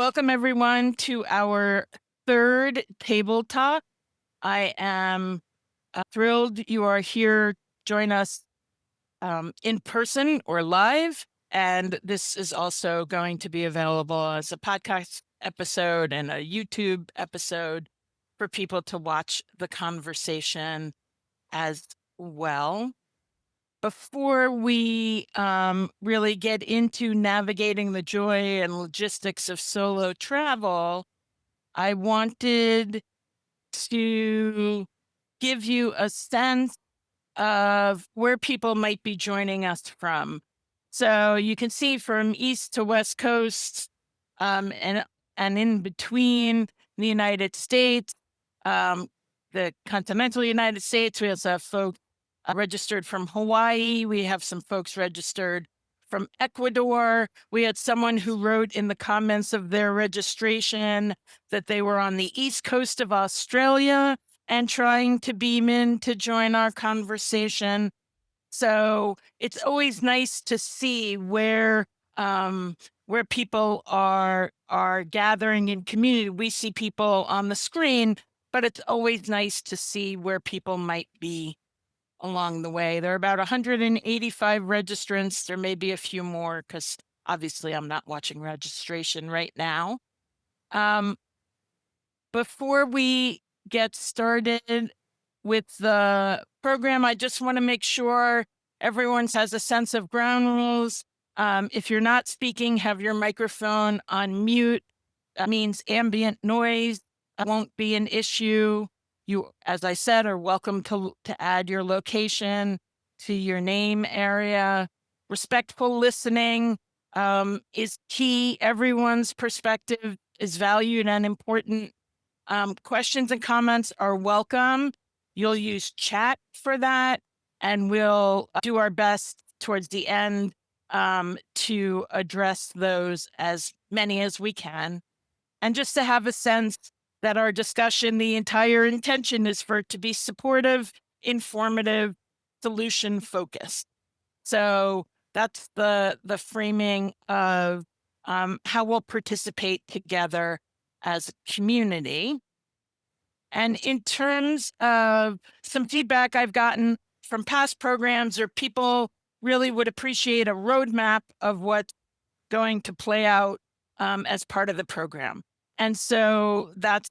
Welcome everyone to our third table talk. I am thrilled you are here. Join us in person or live. And this is also going to be available as a podcast episode and a YouTube episode for people to watch the conversation as well. Before we really get into navigating the joy and logistics of solo travel, I wanted to give you a sense of where people might be joining us from. So you can see from east to west coast, and in between the United States, the continental United States. We also have folks registered from Hawaii. We have some folks registered from Ecuador. We had someone who wrote in the comments of their registration that they were on the east coast of Australia and trying to beam in to join our conversation. So it's always nice to see where people are gathering in community. We see people on the screen, but it's always nice to see where people might be along the way. There are about 185 registrants. There may be a few more because obviously I'm not watching registration right now. Before we get started with the program, I just want to make sure everyone has a sense of ground rules. If you're not speaking, have your microphone on mute. That means ambient noise won't be an issue. You, as I said, are welcome to add your location to your name area. Respectful listening is key. Everyone's perspective is valued and important. Questions and comments are welcome. You'll use chat for that, and we'll do our best towards the end to address those, as many as we can. And just to have a sense that our discussion, the entire intention is for it to be supportive, informative, solution focused. So that's the framing of how we'll participate together as a community. And in terms of some feedback I've gotten from past programs, or people really would appreciate a roadmap of what's going to play out as part of the program. And so that's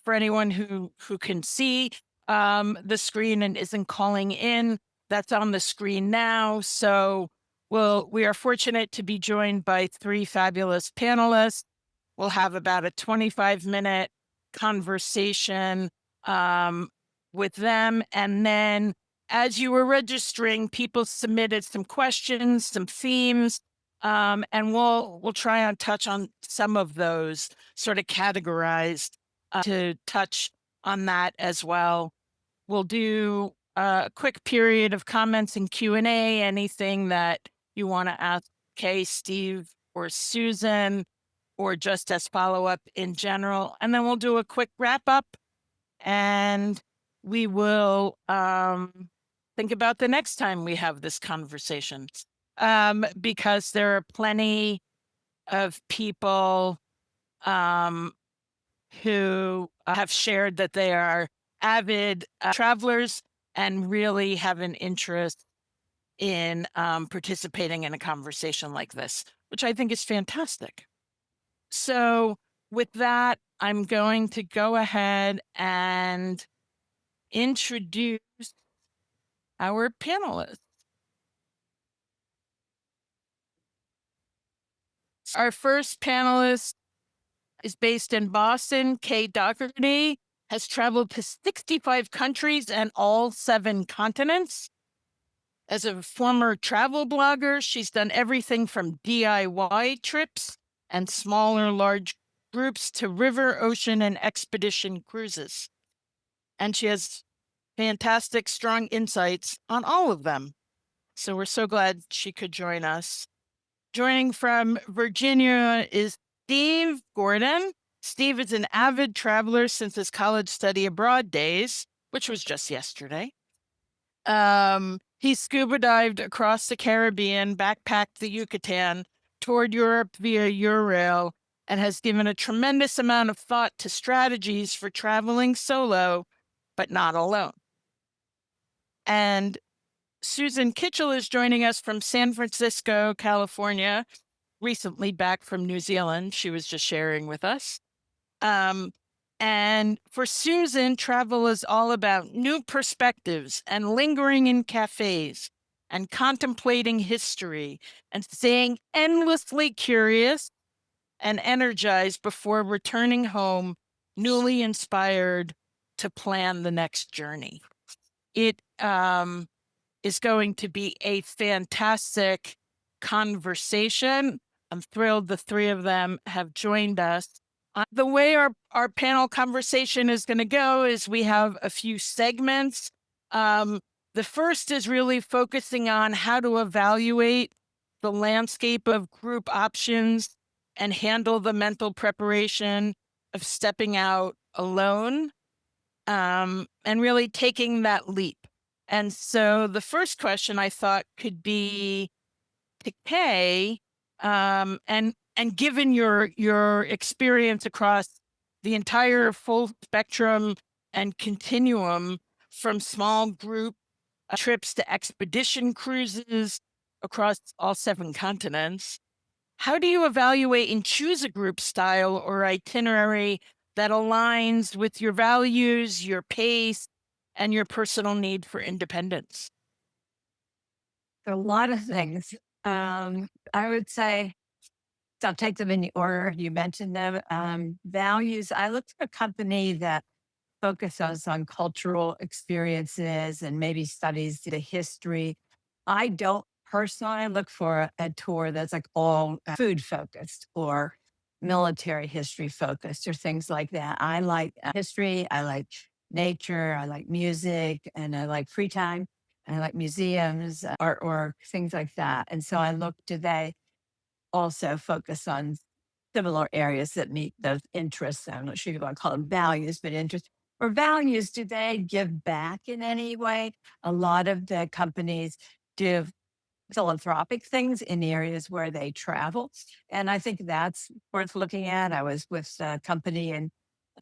for anyone who can see the screen and isn't calling in. That's on the screen now. So we are fortunate to be joined by three fabulous panelists. We'll have about a 25-minute conversation with them. And then as you were registering, people submitted some questions, some themes, and we'll try and touch on some of those, sort of categorized to touch on that as well. We'll do a quick period of comments and Q&A, anything that you want to ask Kay, Steve, or Susan, or just as follow-up in general. And then we'll do a quick wrap-up, and we will think about the next time we have this conversation, because there are plenty of people who have shared that they are avid travelers and really have an interest in participating in a conversation like this, which I think is fantastic. So with that, I'm going to go ahead and introduce our panelists. Our first panelist is based in Boston. Kay Dougherty has traveled to 65 countries and all 7 continents. As a former travel blogger, she's done everything from DIY trips and smaller, large groups to river, ocean, and expedition cruises. And she has fantastic, strong insights on all of them. So we're so glad she could join us. Joining from Virginia is Steve Gordon. Steve is an avid traveler since his college study abroad days, which was just yesterday. He scuba dived across the Caribbean, backpacked the Yucatan, toured Europe via Eurail, and has given a tremendous amount of thought to strategies for traveling solo, but not alone. And Susan Kitchell is joining us from San Francisco, California, recently back from New Zealand. She was just sharing with us. Um, and for Susan, travel is all about new perspectives and lingering in cafes and contemplating history and staying endlessly curious and energized before returning home, newly inspired to plan the next journey. It is going to be a fantastic conversation. I'm thrilled the three of them have joined us. The way our panel conversation is going to go is we have a few segments. The first is really focusing on how to evaluate the landscape of group options and handle the mental preparation of stepping out alone, and really taking that leap. And so the first question I thought could be to Kay, and given your experience across the entire full spectrum and continuum, from small group trips to expedition cruises across all 7 continents, how do you evaluate and choose a group style or itinerary that aligns with your values, your pace, and your personal need for independence? A lot of things. I would say, so I'll take them in the order you mentioned them. Values. I look for a company that focuses on cultural experiences and maybe studies the history. I don't personally look for a tour that's like all food focused or military history focused or things like that. I like history. I like nature. I like music and I like free time. I like museums, artwork, things like that. And so I look, do they also focus on similar areas that meet those interests? I'm not sure you want to call them values, but interests. Or values, do they give back in any way? A lot of the companies do philanthropic things in the areas where they travel. And I think that's worth looking at. I was with a company in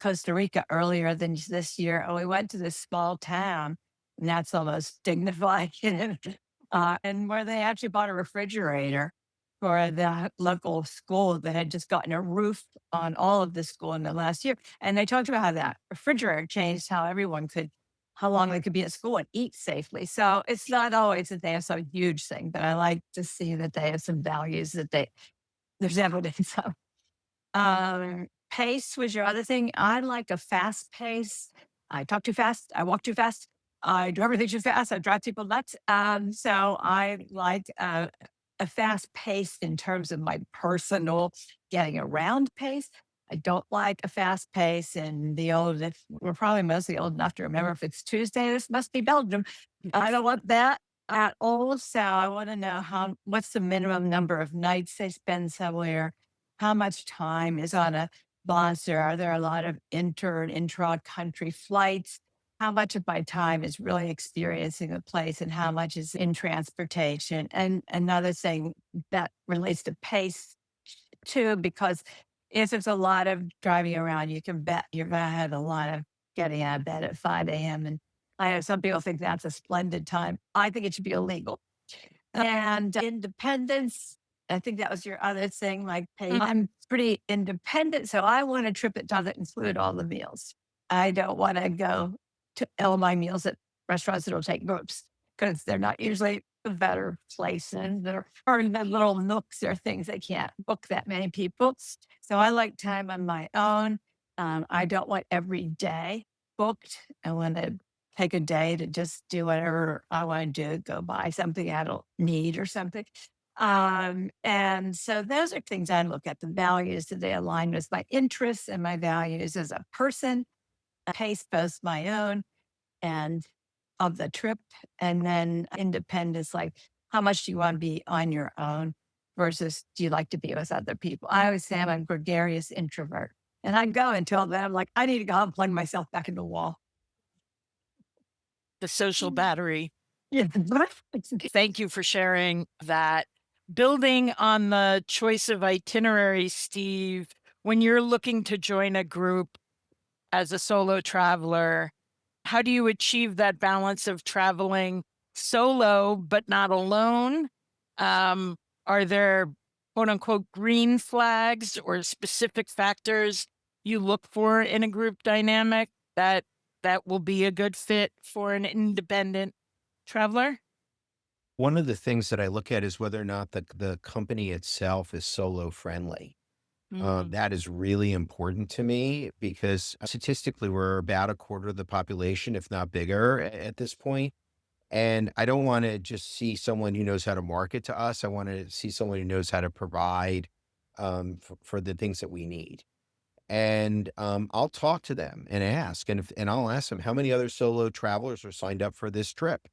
Costa Rica earlier than this year. And we went to this small town, and that's almost dignified, and where they actually bought a refrigerator for the local school that had just gotten a roof on all of the school in the last year. And they talked about how that refrigerator changed how everyone could how long they could be at school and eat safely. So it's not always that they have some huge thing, but I like to see that they have some values that there's evidence of. Pace was your other thing. I like a fast pace. I talk too fast. I walk too fast. I do everything too fast. I drive people nuts. So I like a fast pace in terms of my personal getting around pace. I don't like a fast pace and the old, if we're probably mostly old enough to remember if it's Tuesday, this must be Belgium. I don't want that at all. So I want to know what's the minimum number of nights they spend somewhere, how much time is on a bus, or are there a lot of inter and intra country flights? How much of my time is really experiencing a place and how much is in transportation? And another thing that relates to pace too, because if there's a lot of driving around, you can bet you're going to have a lot of getting out of bed at 5 a.m. And I know some people think that's a splendid time. I think it should be illegal. And independence, I think that was your other thing. Like, hey, I'm pretty independent. So I want a trip that doesn't include all the meals. I don't want to go to all my meals at restaurants that'll take groups because they're not usually the better places. Or in the little nooks or things they can't book that many people. So I like time on my own. I don't want every day booked. I want to take a day to just do whatever I want to do, go buy something I don't need or something. And so those are things I look at, the values. Do they align with my interests and my values as a person? Pace both my own and of the trip. And then independence, like how much do you want to be on your own versus do you like to be with other people? I always say I'm a gregarious introvert. And I go until then, I'm like, I need to go and plug myself back in the wall. The social battery. Yeah. Thank you for sharing that. Building on the choice of itinerary, Steve, when you're looking to join a group as a solo traveler, how do you achieve that balance of traveling solo but not alone? Um, are there quote unquote green flags or specific factors you look for in a group dynamic that will be a good fit for an independent traveler? One of the things that I look at is whether or not the company itself is solo friendly. Mm, That is really important to me because statistically, we're about a quarter of the population, if not bigger, at this point. And I don't want to just see someone who knows how to market to us. I want to see someone who knows how to provide for the things that we need. And I'll talk to them and ask, and I'll ask them how many other solo travelers are signed up for this trip,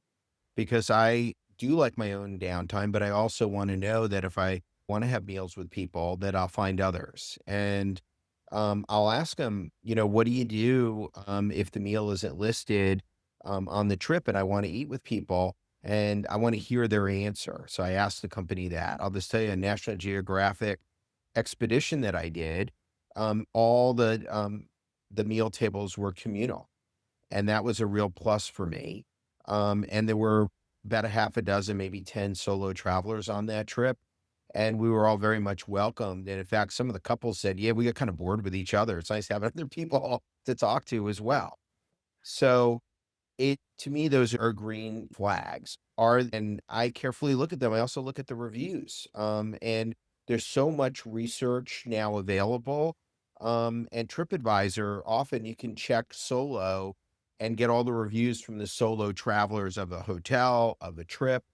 because I do like my own downtime, but I also want to know that if I want to have meals with people, that I'll find others. And I'll ask them, what do you do if the meal isn't listed on the trip and I want to eat with people? And I want to hear their answer. So I asked the company that. I'll just tell you, a National Geographic expedition that I did, all the meal tables were communal, and that was a real plus for me. And there were about a half a dozen, maybe 10 solo travelers on that trip, and we were all very much welcomed. And in fact, some of the couples said, "Yeah, we got kind of bored with each other. It's nice having other people to talk to as well." So it to me, those are green flags. And I carefully look at them. I also look at the reviews. And there's so much research now available. And TripAdvisor, often you can check solo and get all the reviews from the solo travelers of a hotel, of a trip.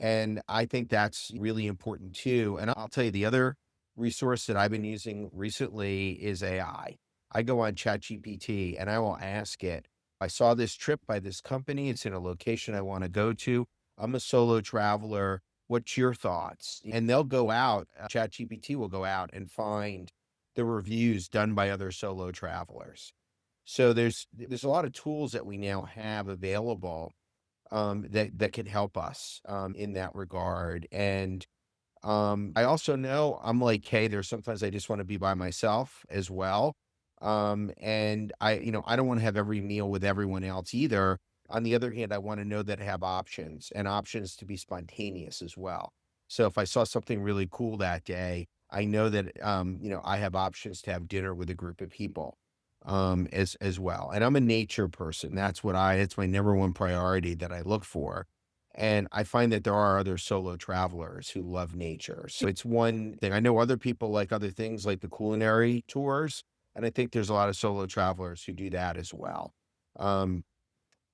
And I think that's really important too. And I'll tell you, the other resource that I've been using recently is AI. I go on ChatGPT and I will ask it, I saw this trip by this company. It's in a location I want to go to. I'm a solo traveler. What's your thoughts? And they'll go out, ChatGPT will go out and find the reviews done by other solo travelers. So there's a lot of tools that we now have available that can help us in that regard. And I also know I'm like, hey, there's sometimes I just want to be by myself as well. And I don't want to have every meal with everyone else either. On the other hand, I want to know that I have options, and options to be spontaneous as well. So if I saw something really cool that day, I know that I have options to have dinner with a group of people as well. And I'm a nature person. It's my number one priority that I look for. And I find that there are other solo travelers who love nature. So it's one thing. I know other people like other things like the culinary tours. And I think there's a lot of solo travelers who do that as well. Um,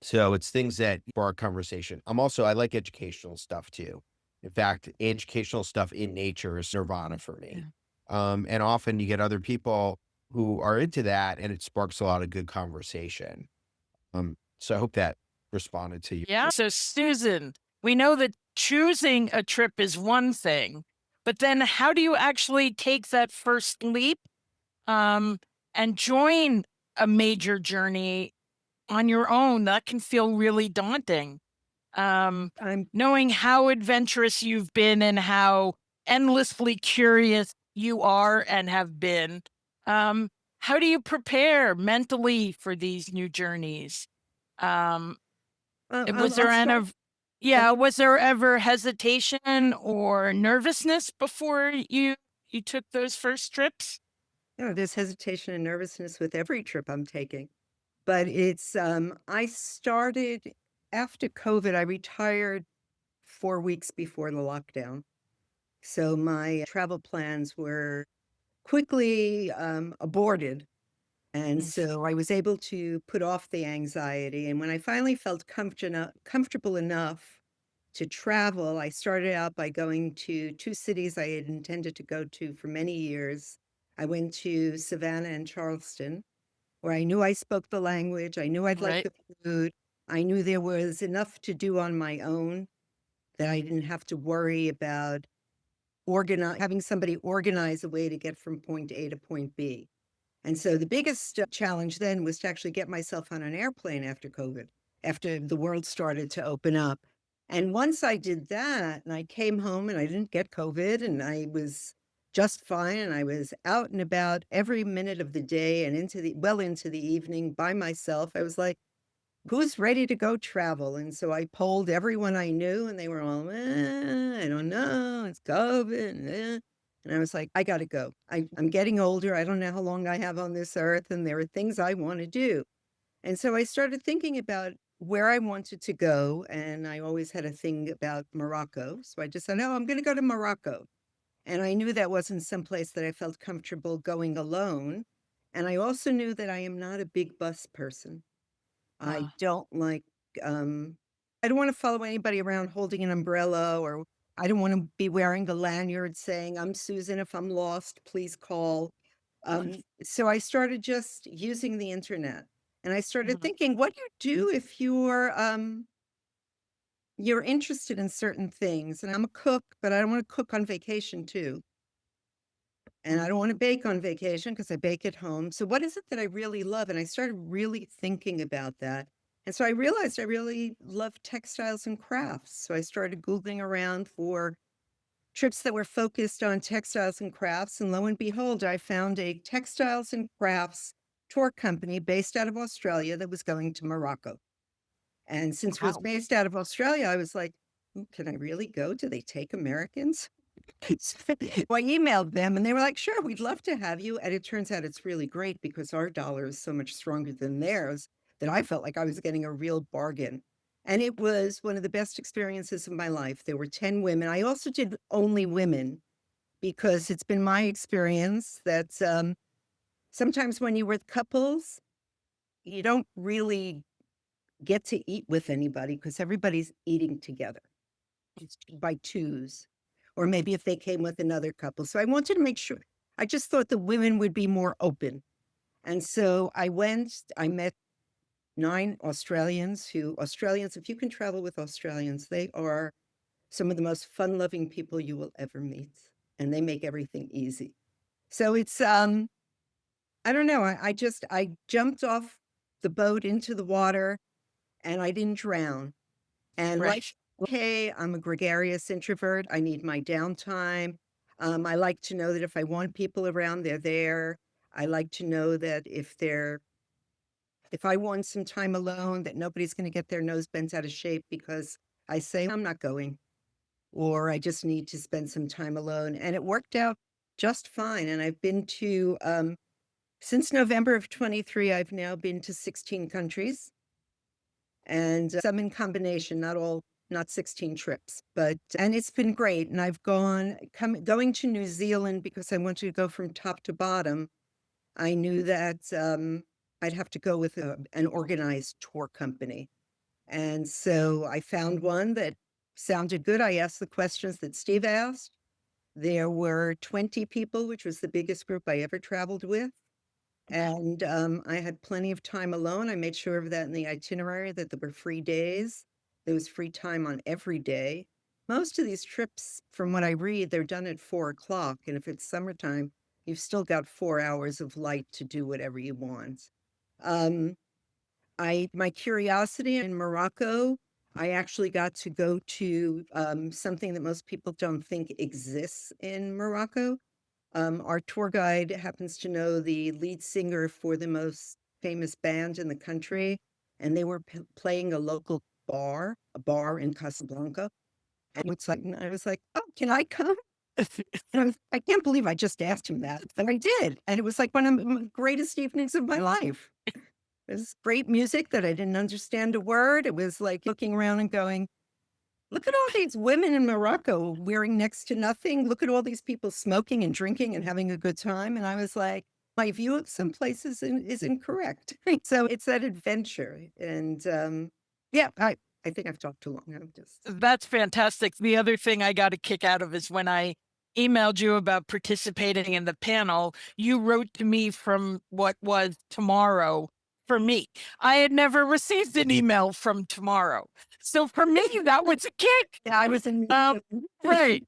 so it's things that for our conversation. I like educational stuff too. In fact, educational stuff in nature is nirvana for me. yeah. And often you get other people who are into that and it sparks a lot of good conversation. So I hope that responded to you. Yeah. So, Susan, we know that choosing a trip is one thing, but then how do you actually take that first leap um, and join a major journey on your own? That can feel really daunting. Um, I'm Knowing how adventurous you've been and how endlessly curious you are and have been, um, how do you prepare mentally for these new journeys? Um, was I'll there start. yeah, was there ever hesitation or nervousness before you took those first trips? There's hesitation and nervousness with every trip I'm taking, but I started after COVID. I retired 4 weeks before the lockdown. So my travel plans were quickly aborted. And Mm, so I was able to put off the anxiety. And when I finally felt comfortable enough to travel, I started out by going to two cities I had intended to go to for many years. I went to Savannah and Charleston, where I knew I spoke the language. I knew I'd like right. the food. I knew there was enough to do on my own that I didn't have to worry about having somebody organize a way to get from point A to point B. And so the biggest challenge then was to actually get myself on an airplane after COVID, after the world started to open up. And once I did that and I came home and I didn't get COVID and I was just fine. And I was out and about every minute of the day and into the evening by myself. I was like, who's ready to go travel? And so I polled everyone I knew, and they were all, I don't know, it's COVID. And I was like, I got to go. I'm getting older. I don't know how long I have on this earth, and there are things I want to do. And so I started thinking about where I wanted to go. And I always had a thing about Morocco. So I just said, oh, I'm going to go to Morocco. And I knew that wasn't someplace that I felt comfortable going alone. And I also knew that I am not a big bus person. I Uh, don't like, um, I don't want to follow anybody around holding an umbrella, or I don't want to be wearing a lanyard saying, I'm Susan. If I'm lost, please call. So I started just using the internet, and I started mhm, thinking, what do you do if you're interested in certain things? And I'm a cook, but I don't want to cook on vacation too. And I mhm. don't want to bake on vacation because I bake at home. So what is it that I really love? And I started really thinking about that. And so I realized I really love textiles and crafts. So I started Googling around for trips that were focused on textiles and crafts. And lo and behold, I found a textiles and crafts tour company based out of Australia that was going to Morocco. And since it was Wow. based out of Australia, I was like, "Ooh, can I really go? Do they take Americans?" So I emailed them, and they were like, sure, we'd love to have you. And it turns out it's really great because our dollar is so much stronger than theirs that I felt like I was getting a real bargain. And it was one of the best experiences of my life. There were 10 women. I also did only women because it's been my experience that sometimes when you're with couples, you don't really get to eat with anybody because everybody's eating together. It's by twos, or maybe if they came with another couple. So I wanted to make sure. I just thought the women would be more open. And so I met 9 Australians, if you can travel with Australians, they are some of the most fun-loving people you will ever meet. And they make everything easy. So it's, I don't know. I jumped off the boat into the water, and I didn't drown. And like, Right. okay, I'm a gregarious introvert. I need my downtime. I like to know that if I want people around, they're there. I like to know that if I want some time alone, that nobody's going to get their nose bent out of shape because I say I'm not going, or I just need to spend some time alone. And it worked out just fine. And I've been to, since November of 23, I've now been to 16 countries, and some in combination, not 16 trips, and it's been great. And I've going to New Zealand because I wanted to go from top to bottom. I knew that I'd have to go with an organized tour company. And so I found one that sounded good. I asked the questions that Steve asked. There were 20 people, which was the biggest group I ever traveled with. And I had plenty of time alone. I made sure of that in the itinerary, that there were free days. There was free time on every day. Most of these trips, from what I read, they're done at 4 o'clock. And if it's summertime, you've still got 4 hours of light to do whatever you want. Um, my curiosity in Morocco, I actually got to go to something that most people don't think exists in Morocco. Our tour guide happens to know the lead singer for the most famous band in the country, and they were playing a local a bar in Casablanca. And I was like, oh, can I come? And I can't believe I just asked him that, but I did. And it was like one of the greatest evenings of my life. It was great music that I didn't understand a word. It was like looking around and going, look at all these women in Morocco wearing next to nothing. Look at all these people smoking and drinking and having a good time. And I was like, my view of some places is incorrect. So it's that adventure. And yeah, I think I've talked too long. I'm just. That's fantastic. The other thing I got a kick out of is when I emailed you about participating in the panel, you wrote to me from what was tomorrow for me. I had never received an email from tomorrow. So for me, that was a kick. Yeah, I was in. Right.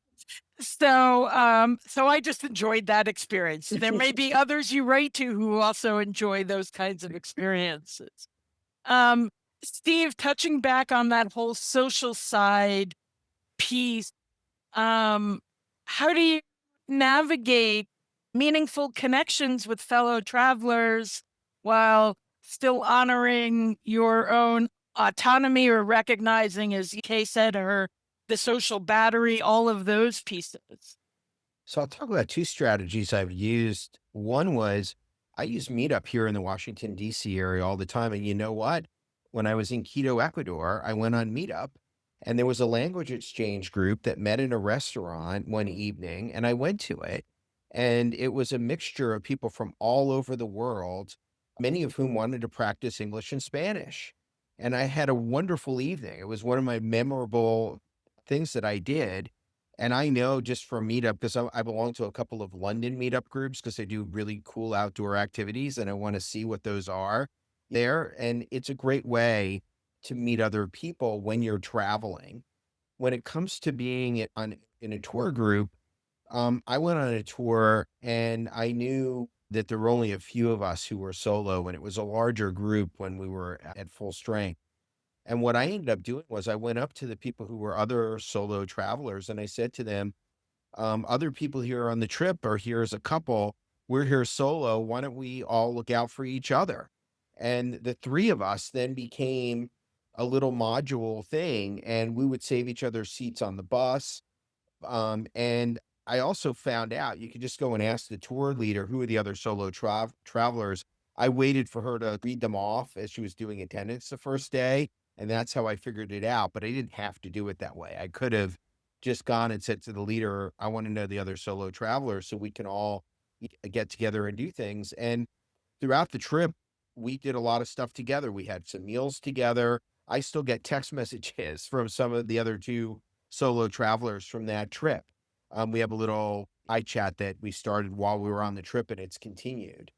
So I just enjoyed that experience. There may be others you write to who also enjoy those kinds of experiences. Um, Steve, touching back on that whole social side piece, how do you navigate meaningful connections with fellow travelers while still honoring your own autonomy or recognizing, as Kay said, the social battery, all of those pieces? So I'll talk about two strategies I've used. One was I use Meetup here in the Washington, D.C. area all the time. And you know what? When I was in Quito, Ecuador, I went on Meetup and there was a language exchange group that met in a restaurant one evening, and I went to it. And it was a mixture of people from all over the world, many of whom wanted to practice English and Spanish. And I had a wonderful evening. It was one of my memorable things that I did. And I know just from Meetup, because I belong to a couple of London Meetup groups because they do really cool outdoor activities, and I want to see what those are there. And it's a great way to meet other people when you're traveling. When it comes to being in a tour group, I went on a tour and I knew that there were only a few of us who were solo, and it was a larger group when we were at full strength. And what I ended up doing was I went up to the people who were other solo travelers and I said to them, other people here on the trip are here as a couple. We're here solo. Why don't we all look out for each other? And the three of us then became a little module thing, and we would save each other seats on the bus. And I also found out you could just go and ask the tour leader who are the other solo travelers. I waited for her to read them off as she was doing attendance the first day, and that's how I figured it out. But I didn't have to do it that way. I could have just gone and said to the leader, I want to know the other solo travelers so we can all get together and do things. And throughout the trip, we did a lot of stuff together. We had some meals together. I still get text messages from some of the other two solo travelers from that trip. We have a little iChat that we started while we were on the trip, and it's continued.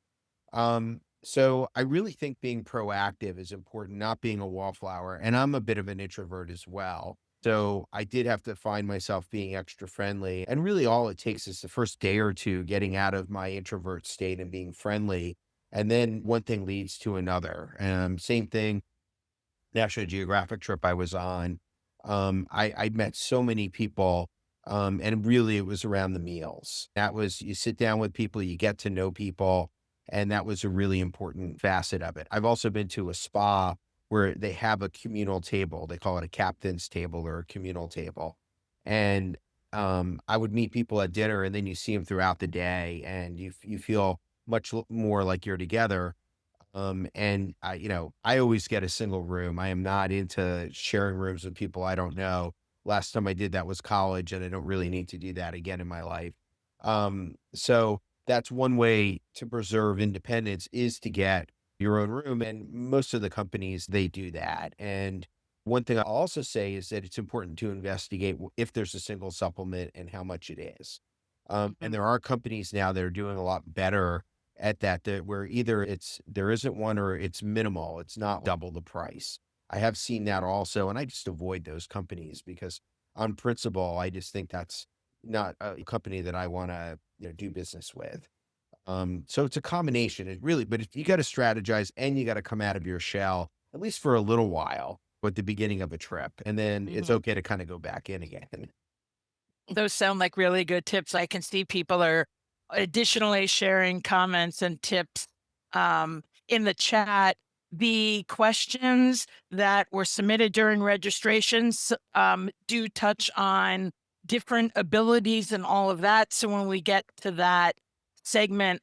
So I really think being proactive is important, not being a wallflower. And I'm a bit of an introvert as well. So I did have to find myself being extra friendly. And really all it takes is the first day or two getting out of my introvert state and being friendly. And then one thing leads to another. Same thing, National Geographic trip I was on. I met so many people, and really it was around the meals. That was, you sit down with people, you get to know people, and that was a really important facet of it. I've also been to a spa where they have a communal table. They call it a captain's table or a communal table. And I would meet people at dinner, and then you see them throughout the day, and you feel much more like you're together. And I always get a single room. I am not into sharing rooms with people I don't know. Last time I did that was college, and I don't really need to do that again in my life. So that's one way to preserve independence is to get your own room. And most of the companies, they do that. And one thing I'll also say is that it's important to investigate if there's a single supplement and how much it is. And Mhm. there are companies now that are doing a lot better at that where either there isn't one or it's minimal. It's not double the price. I have seen that also, and I just avoid those companies because on principle, I just think that's not a company that I want to do business with. So it's a combination. It really, but if you got to strategize and you got to come out of your shell, at least for a little while at the beginning of a trip, and then it's Mhm. okay to kind of go back in again. Those sound like really good tips. I can see people are additionally sharing comments and tips in the chat. The questions that were submitted during registrations do touch on different abilities and all of that. So when we get to that segment,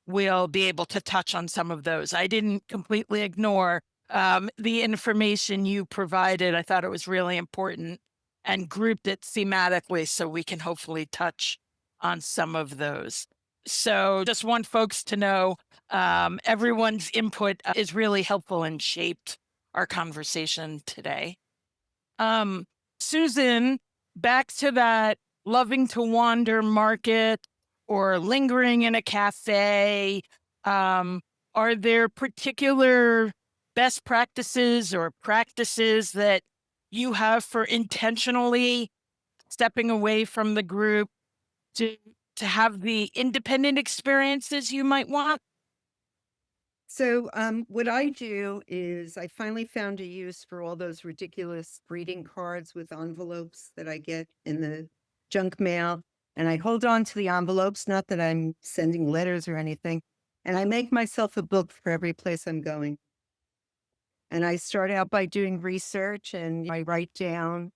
we'll be able to touch on some of those. I didn't completely ignore the information you provided. I thought it was really important and grouped it thematically so we can hopefully touch on some of those. So just want folks to know everyone's input is really helpful and shaped our conversation today. Um, Susan, back to that loving to wander market or lingering in a cafe. Um, are there particular best practices or practices that you have for intentionally stepping away from the group to to have the independent experiences you might want? So, what I do is I finally found a use for all those ridiculous greeting cards with envelopes that I get in the junk mail. and I hold on to the envelopes, not that I'm sending letters or anything. And I make myself a book for every place I'm going. And I start out by doing research and I write down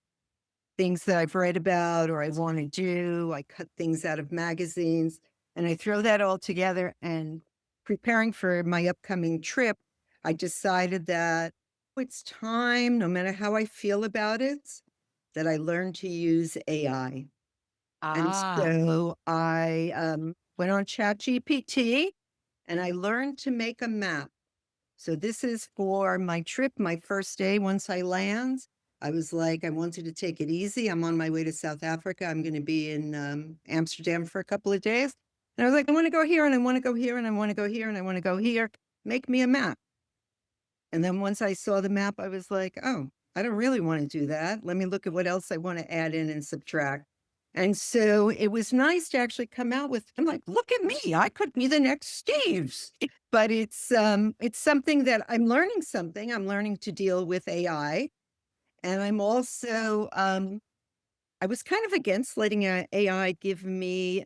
things that I've read about or I want to do. I cut things out of magazines and I throw that all together. And preparing for my upcoming trip, I decided that it's time, no matter how I feel about it, that I learn to use AI. And Ah, so I went on ChatGPT and I learned to make a map. So this is for my trip, my first day once I land. I was like, I wanted to take it easy. I'm on my way to South Africa. I'm going to be in Amsterdam for a couple of days. And I was like, I want to go here and I want to go here and I want to go here and I want to go here. Make me a map. And then once I saw the map, I was like, oh, I don't really want to do that. Let me look at what else I want to add in and subtract. And so it was nice to actually come out with, I'm like, look at me. I could be the next Steve's. But it's something that I'm learning something. I'm learning to deal with AI. And I'm also I was kind of against letting AI give me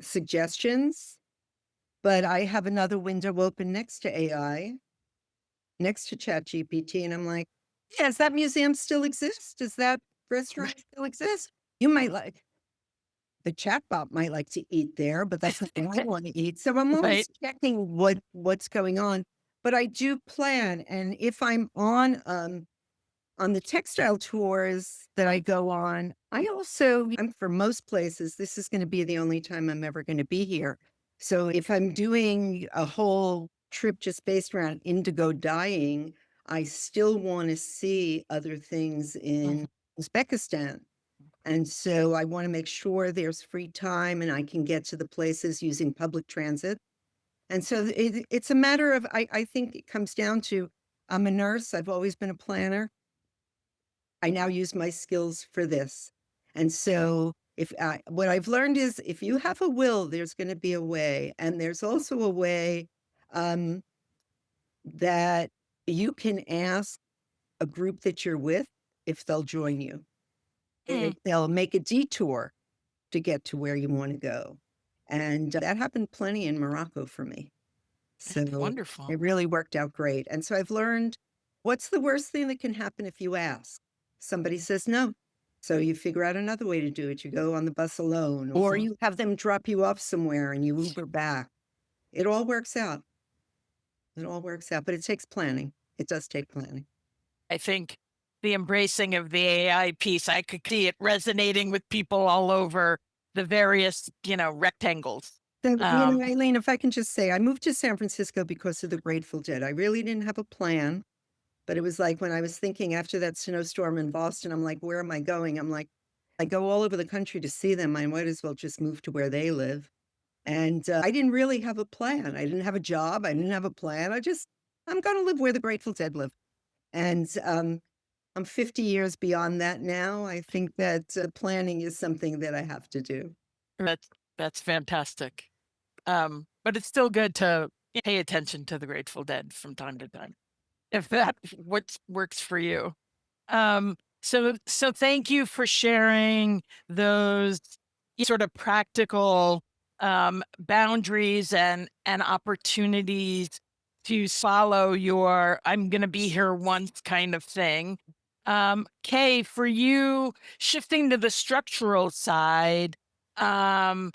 suggestions, but I have another window open next to AI, next to ChatGPT, and I'm like, yeah, does that museum still exist? Does that restaurant still exist? You might like the chatbot might like to eat there, but that's not what I want to eat. So I'm right. always checking what's going on. But I do plan, and if I'm on the textile tours that I go on, I also, I'm for most places, this is going to be the only time I'm ever going to be here. So if I'm doing a whole trip just based around indigo dyeing, I still want to see other things in Uzbekistan. And so I want to make sure there's free time and I can get to the places using public transit. And so it's a matter of, I think it comes down to, I'm a nurse. I've always been a planner. I now use my skills for this. And so what I've learned is if you have a will, there's going to be a way. And there's also a way um, that you can ask a group that you're with if they'll join you. Mm, They'll make a detour to get to where you want to go. And that happened plenty in Morocco for me. So wonderful. it really worked out great. And so I've learned what's the worst thing that can happen if you ask? Somebody says no. So you figure out another way to do it. You go on the bus alone, or Mhm. you have them drop you off somewhere and you Uber back. It all works out. It all works out, but it takes planning. It does take planning. I think the embracing of the AI piece, I could see it resonating with people all over the various, rectangles. So, Um, Ailene, if I can just say, I moved to San Francisco because of the Grateful Dead. I really didn't have a plan. But it was like when I was thinking after that snowstorm in Boston, I'm like, where am I going? I'm like, I go all over the country to see them. I might as well just move to where they live. And I didn't really have a plan. I didn't have a job. I didn't have a plan. I'm going to live where the Grateful Dead live. And I'm 50 years beyond that now. I think that planning is something that I have to do. that's that's fantastic. But it's still good to pay attention to the Grateful Dead from time to time, if that what works for you. So thank you for sharing those sort of practical boundaries and opportunities to follow your "I'm going to be here once" kind of thing. Kay, for you, shifting to the structural side, um,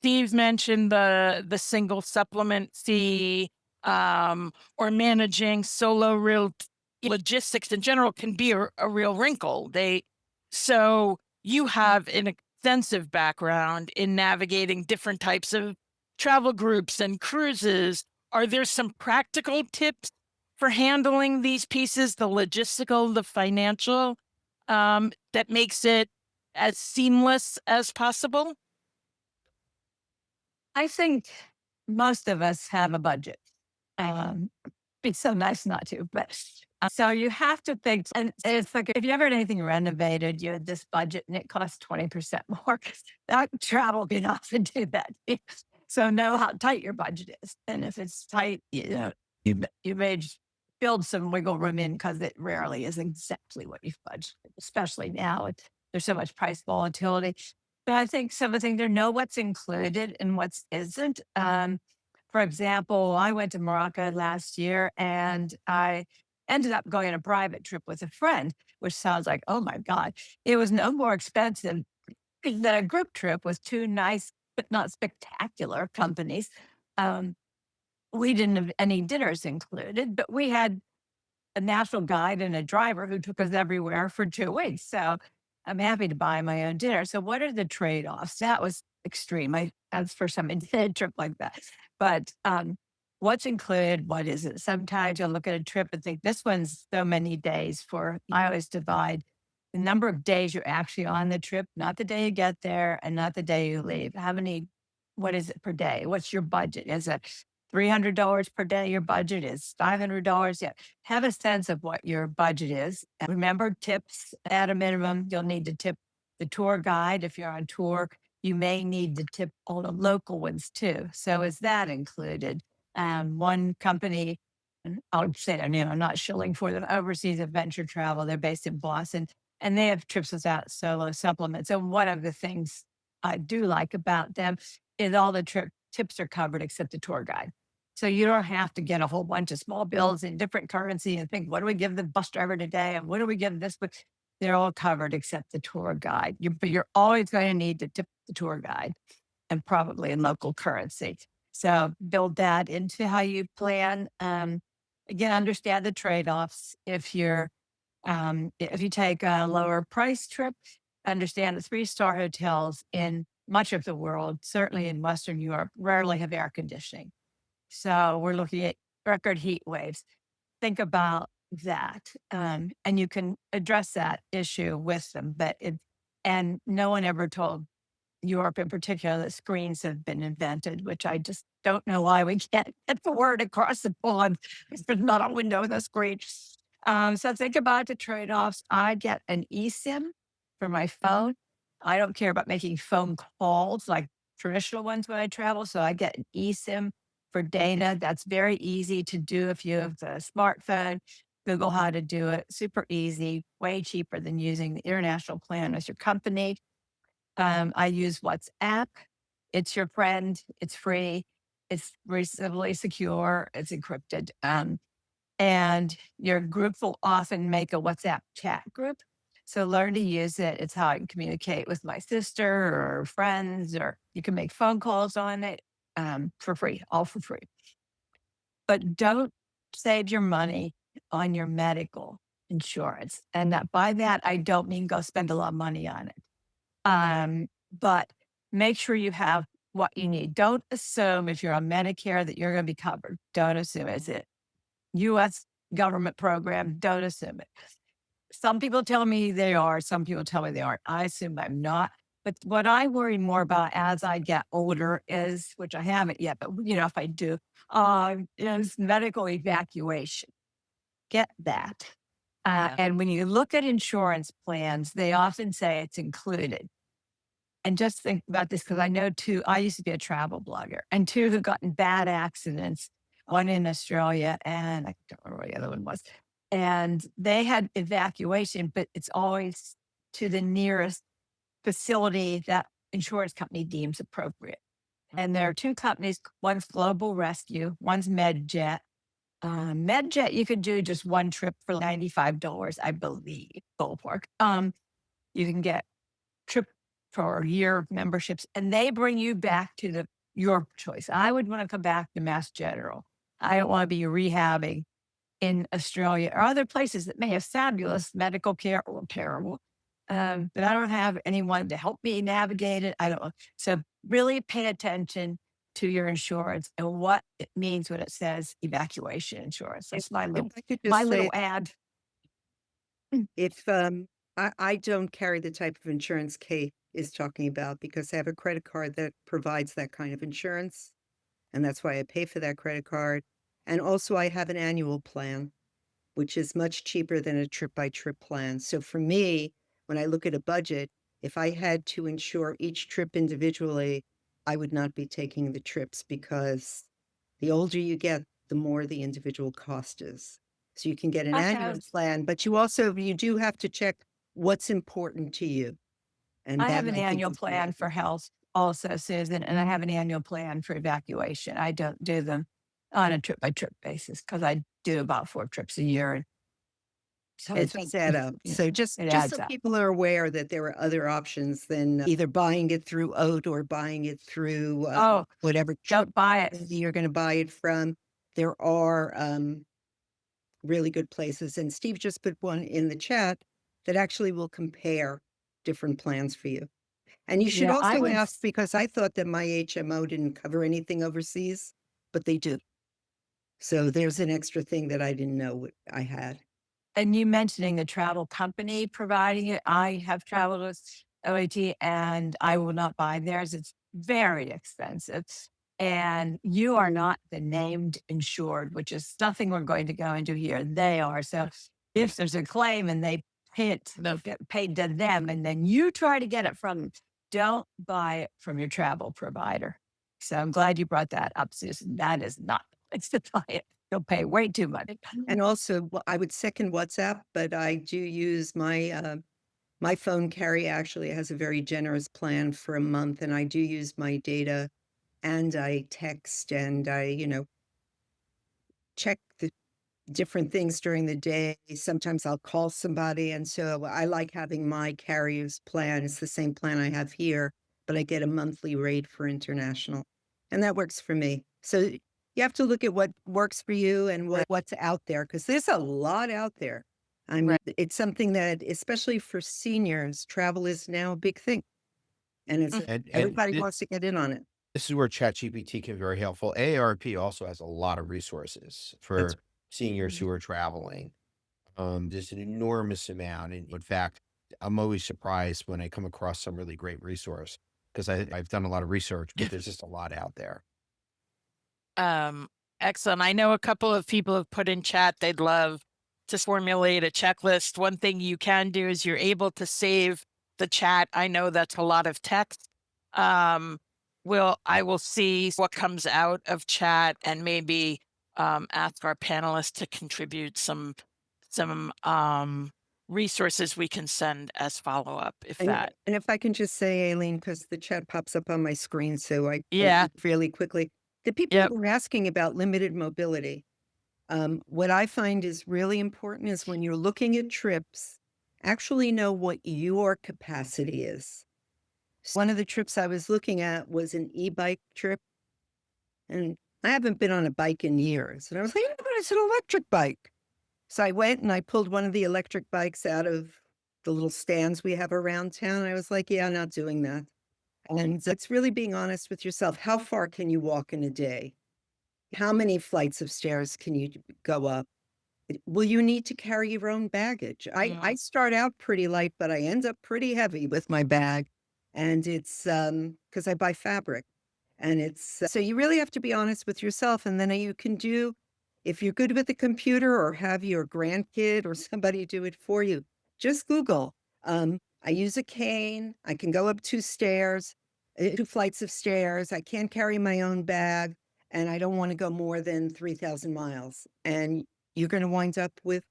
Steve mentioned the single supplement fee, or managing solo real logistics in general can be a real wrinkle. So you have an extensive background in navigating different types of travel groups and cruises. Are there some practical tips for handling these pieces, the logistical, the financial, that makes it as seamless as possible? I think most of us have a budget. Um, it's so nice not to, but so you have to think. And it's like if you ever had anything renovated, you had this budget and it costs 20% more. That travel can often do that. So know how tight your budget is. And if it's tight, you may build some wiggle room in because it rarely is exactly what you've budgeted, especially now. There's so much price volatility. But I think some of the things to know what's included and what's isn't. For example, I went to Morocco last year and I ended up going on a private trip with a friend, which sounds like, oh my God, it was no more expensive than a group trip with two nice but not spectacular companies. Um, we didn't have any dinners included, but we had a national guide and a driver who took us everywhere for 2 weeks. So I'm happy to buy my own dinner. So what are the trade-offs? That was extreme. That's for some intended trip like that. But what's included? What isn't? Sometimes you'll look at a trip and think this one's so many days for. I always divide the number of days you're actually on the trip, not the day you get there and not the day you leave. How many, what is it per day? What's your budget? Is it $300 per day? Your budget is $500. Yeah. Have a sense of what your budget is. And remember, tips at a minimum. You'll need to tip the tour guide. If you're on tour, you may need to tip all the local ones too. So is that included? One company, and I'll say their name, I'm not shilling for them, Overseas Adventure Travel. They're based in Boston and they have trips without solo supplements. And one of the things I do like about them is all the tips are covered except the tour guide. So you don't have to get a whole bunch of small bills in different currency and think, what do we give the bus driver today? And what do we give this? But they're all covered except the tour guide. But you're always going to need to tip the tour guide and probably in local currency. So build that into how you plan. Again, understand the trade-offs. If you take a lower price trip, understand the three-star hotels in much of the world, certainly in Western Europe, rarely have air conditioning. So we're looking at record heat waves. Think about that. And you can address that issue with them. And no one ever told Europe in particular that screens have been invented, which I just don't know why we can't get the word across the pond. There's not a window with a screen. So think about the trade-offs. I get an eSIM for my phone. I don't care about making phone calls like traditional ones when I travel. So I get an eSIM for data. That's very easy to do if you have the smartphone. Google how to do it. Super easy, way cheaper than using the international plan with your company. I use WhatsApp. It's your friend. It's free. It's reasonably secure. It's encrypted. And your group will often make a WhatsApp chat group. So learn to use it. It's how I can communicate with my sister or friends, or you can make phone calls on it for free, all for free. But don't save your money on your medical insurance. And by that, I don't mean go spend a lot of money on it. But make sure you have what you need. Don't assume if you're on Medicare that you're going to be covered. Don't assume it's a US government program. Don't assume it. Some people tell me they are, some people tell me they aren't. I assume I'm not. But what I worry more about as I get older is, which I haven't yet, but if I do, is medical evacuation. Get that. Yeah. And when you look at insurance plans, they often say it's included. And just think about this because I know I used to be a travel blogger, and two who've gotten bad accidents, one in Australia, and I don't remember what the other one was. And they had evacuation, but it's always to the nearest facility that insurance company deems appropriate. And there are two companies, one's Global Rescue, one's MedJet. MedJet, you could do just one trip for $95, I believe, ballpark. You can get trip for a year memberships, and they bring you back to your choice. I would want to come back to Mass General. I don't want to be rehabbing in Australia or other places that may have fabulous medical care or terrible. But I don't have anyone to help me navigate it. I don't. So really pay attention to your insurance and what it means when it says evacuation insurance. That's my If little I could my just little say, ad. if I don't carry the type of insurance Kate is talking about because I have a credit card that provides that kind of insurance. And that's why I pay for that credit card. And also, I have an annual plan, which is much cheaper than a trip by trip plan. So for me, when I look at a budget, if I had to insure each trip individually, I would not be taking the trips because the older you get, the more the individual cost is. So you can get an annual Okay. plan, but you do have to check what's important to you. And I that have an I think annual is really plan for important. health also, Susan, and I have an annual plan for evacuation. I don't do them on a trip by trip basis because I do about 4 trips a year. And so It it's, does add up. you know, So just it just adds so up. people are aware that there are other options than either buying it through Oat or buying it through, Oh, whatever trip don't buy it. you're gonna buy it from. There are, really good places, and Steve just put one in the chat that actually will compare different plans for you. And you should Yeah, I also would. ask because I thought that my HMO didn't cover anything overseas, but they do. So there's an extra thing that I didn't know I had. And you mentioning the travel company providing it, I have traveled with OAT and I will not buy theirs. It's very expensive. And you are not the named insured, which is nothing we're going to go into here. They are. So if there's a claim and they pay it, they'll get paid to them. And then you try to get it from them. Don't buy it from your travel provider. So I'm glad you brought that up, Susan. That is not the place to buy it. You'll pay way too much. And also, I would second WhatsApp, but I do use my phone carrier actually has a very generous plan for a month, and I do use my data and I text and I, check the different things during the day. Sometimes I'll call somebody. And so I like having my carrier's plan. It's the same plan I have here, but I get a monthly rate for international. And that works for me. So you have to look at what works for you and what's out there because there's a lot out there. I mean, Right. it's something that, especially for seniors, travel is now a big thing. And it's Mm. And everybody wants to get in on it. this is where ChatGPT can be very helpful. AARP also has a lot of resources That's for seniors who are traveling. There's an enormous amount. And in fact, I'm always surprised when I come across some really great resource because I've done a lot of research, but there's just a lot out there. Um, Excellent. I know a couple of people have put in chat they'd love to formulate a checklist. One thing you can do is you're able to save the chat. I know that's a lot of text. I will see what comes out of chat and maybe ask our panelists to contribute some resources we can send as follow up if that. And if I can just say, Aileen, because the chat pops up on my screen, so I Yeah. read really quickly. The people Yep. who are asking about limited mobility, what I find is really important is when you're looking at trips, actually know what your capacity is. So one of the trips I was looking at was an e-bike trip, and I haven't been on a bike in years. And I was like, "Yeah, but it's an electric bike." So I went and I pulled one of the electric bikes out of the little stands we have around town. I was like, yeah, not doing that. And it's really being honest with yourself. How far can you walk in a day? How many flights of stairs can you go up? Will you need to carry your own baggage? I Mm. start out pretty light, but I end up pretty heavy with my bag. And it's because I buy fabric. And it's so you really have to be honest with yourself. And then you can do, if you're good with the computer or have your grandkid or somebody do it for you, just Google. I use a cane. I can go up 2 stairs, 2 flights of stairs. I can't carry my own bag. And I don't want to go more than 3,000 miles. And you're going to wind up with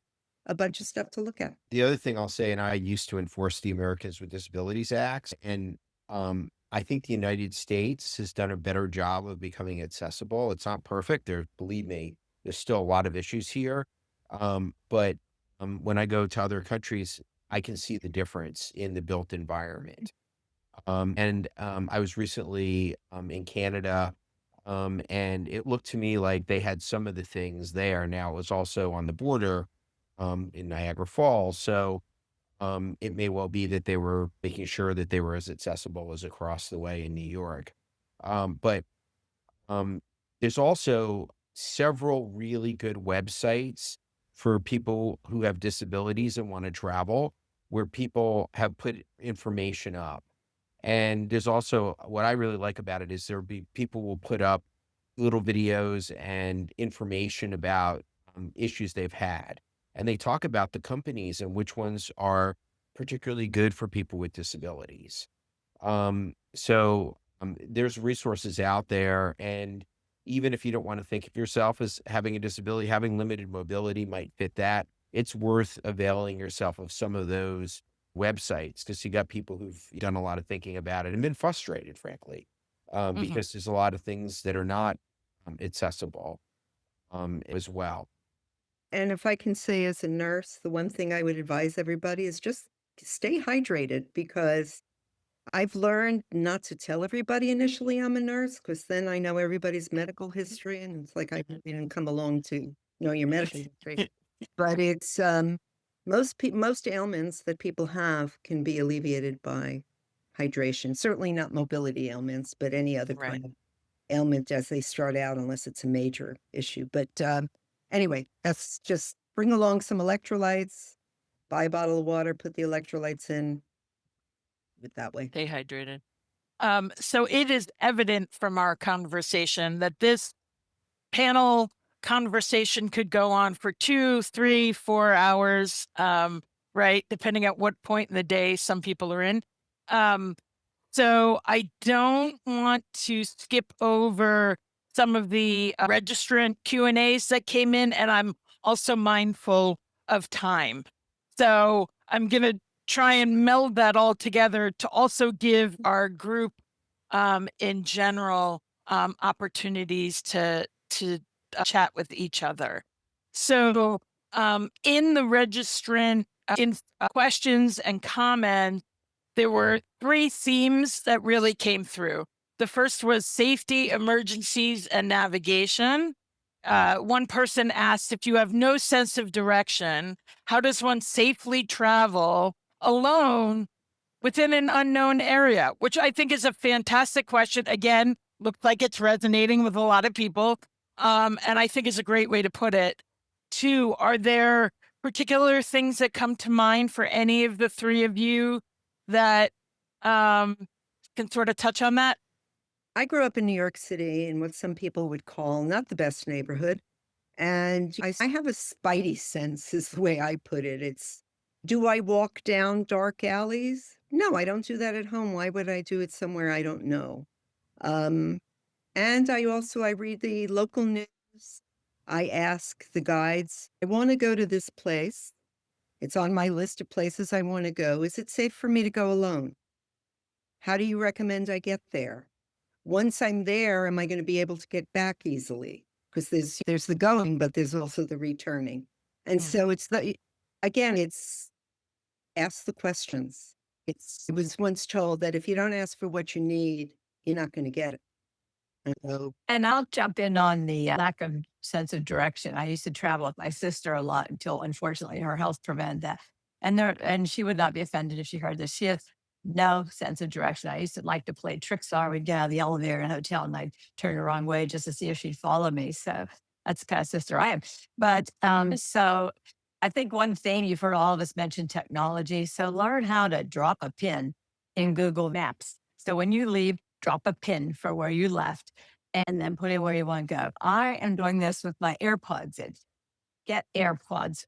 a bunch of stuff to look at. The other thing I'll say, and I used to enforce the Americans with Disabilities Acts, and I think the United States has done a better job of becoming accessible. It's not perfect. Believe me, there's still a lot of issues here. But when I go to other countries, I can see the difference in the built environment. I was recently in Canada, and it looked to me like they had some of the things there. Now it was also on the border in Niagara Falls. So it may well be that they were making sure that they were as accessible as across the way in New York. But there's also several really good websites for people who have disabilities and want to travel, where people have put information up. And there's also what I really like about it is there'll be people will put up little videos and information about issues they've had. And they talk about the companies and which ones are particularly good for people with disabilities. There's resources out there. And even if you don't want to think of yourself as having a disability, having limited mobility might fit that. It's worth availing yourself of some of those websites because you got people who've done a lot of thinking about it and been frustrated, frankly, Mhm. because there's a lot of things that are not accessible as well. And if I can say as a nurse, the one thing I would advise everybody is just stay hydrated because I've learned not to tell everybody initially I'm a nurse because then I know everybody's medical history and it's like I didn't come along to know your medical history. But it's most ailments that people have can be alleviated by hydration. Certainly not mobility ailments, but any other Right. kind of ailment as they start out, unless it's a major issue. But anyway, that's just bring along some electrolytes, buy a bottle of water, put the electrolytes in it that way. Stay hydrated. So it is evident from our conversation that this panel conversation could go on for 2, 3, 4 hours, right? Depending at what point in the day some people are in. Um, so I don't want to skip over some of the registrant Q&As that came in, and I'm also mindful of time. So I'm going to try and meld that all together to also give our group in general opportunities to chat with each other. So in the registrant in questions and comments, there were 3 themes that really came through. The first was safety, emergencies, and navigation. One person asked, if you have no sense of direction, how does one safely travel alone within an unknown area? Which I think is a fantastic question. Again, looks like it's resonating with a lot of people. And I think is a great way to put it. 2, are there particular things that come to mind for any of the 3 of you that um, can sort of touch on that? I grew up in New York City in what some people would call not the best neighborhood. And I have a spidey sense, is the way I put it. It's do I walk down dark alleys? No, I don't do that at home. Why would I do it somewhere I don't know? Um, and I read the local news. I ask the guides, I want to go to this place. It's on my list of places I want to go. Is it safe for me to go alone? How do you recommend I get there? Once I'm there, am I going to be able to get back easily? Because there's the going, but there's also the returning. And Mm. so it's ask the questions. It was once told that if you don't ask for what you need, you're not going to get it. And so And I'll jump in on the lack of sense of direction. I used to travel with my sister a lot until unfortunately her health prevented that. And she would not be offended if she heard this. She has no sense of direction. I used to like to play tricks on her. We'd get out of the elevator in a hotel and I'd turn the wrong way just to see if she'd follow me. So that's the kind of sister I am. But so I think one thing you've heard all of us mention technology. So learn how to drop a pin in Google Maps. So when you leave, drop a pin for where you left and then put it where you want to go. I am doing this with my AirPods. It's get AirPods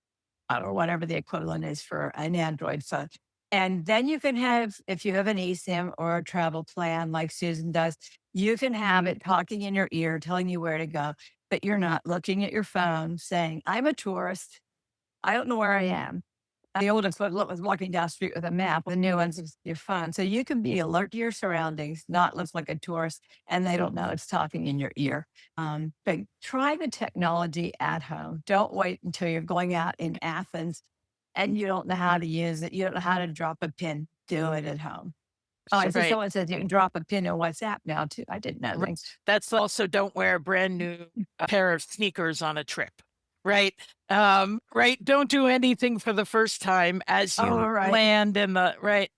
or whatever the equivalent is for an Android phone. And then you can have, if you have an eSIM or a travel plan like Susan does, you can have it talking in your ear, telling you where to go, but you're not looking at your phone saying, I'm a tourist. I don't know where I am. The oldest was walking down the street with a map. The new ones is your phone. So you can be alert to your surroundings, not look like a tourist, and they don't know it's talking in your ear. But try the technology at home. Don't wait until you're going out in Athens and you don't know how to use it. You don't know how to drop a pin. Do it at home. Oh, I see Right. someone says you can drop a pin in WhatsApp now too. I didn't know Right. that. That's also don't wear a brand new pair of sneakers on a trip. Right. Right. Don't do anything for the first time as Oh, you right. land in the right.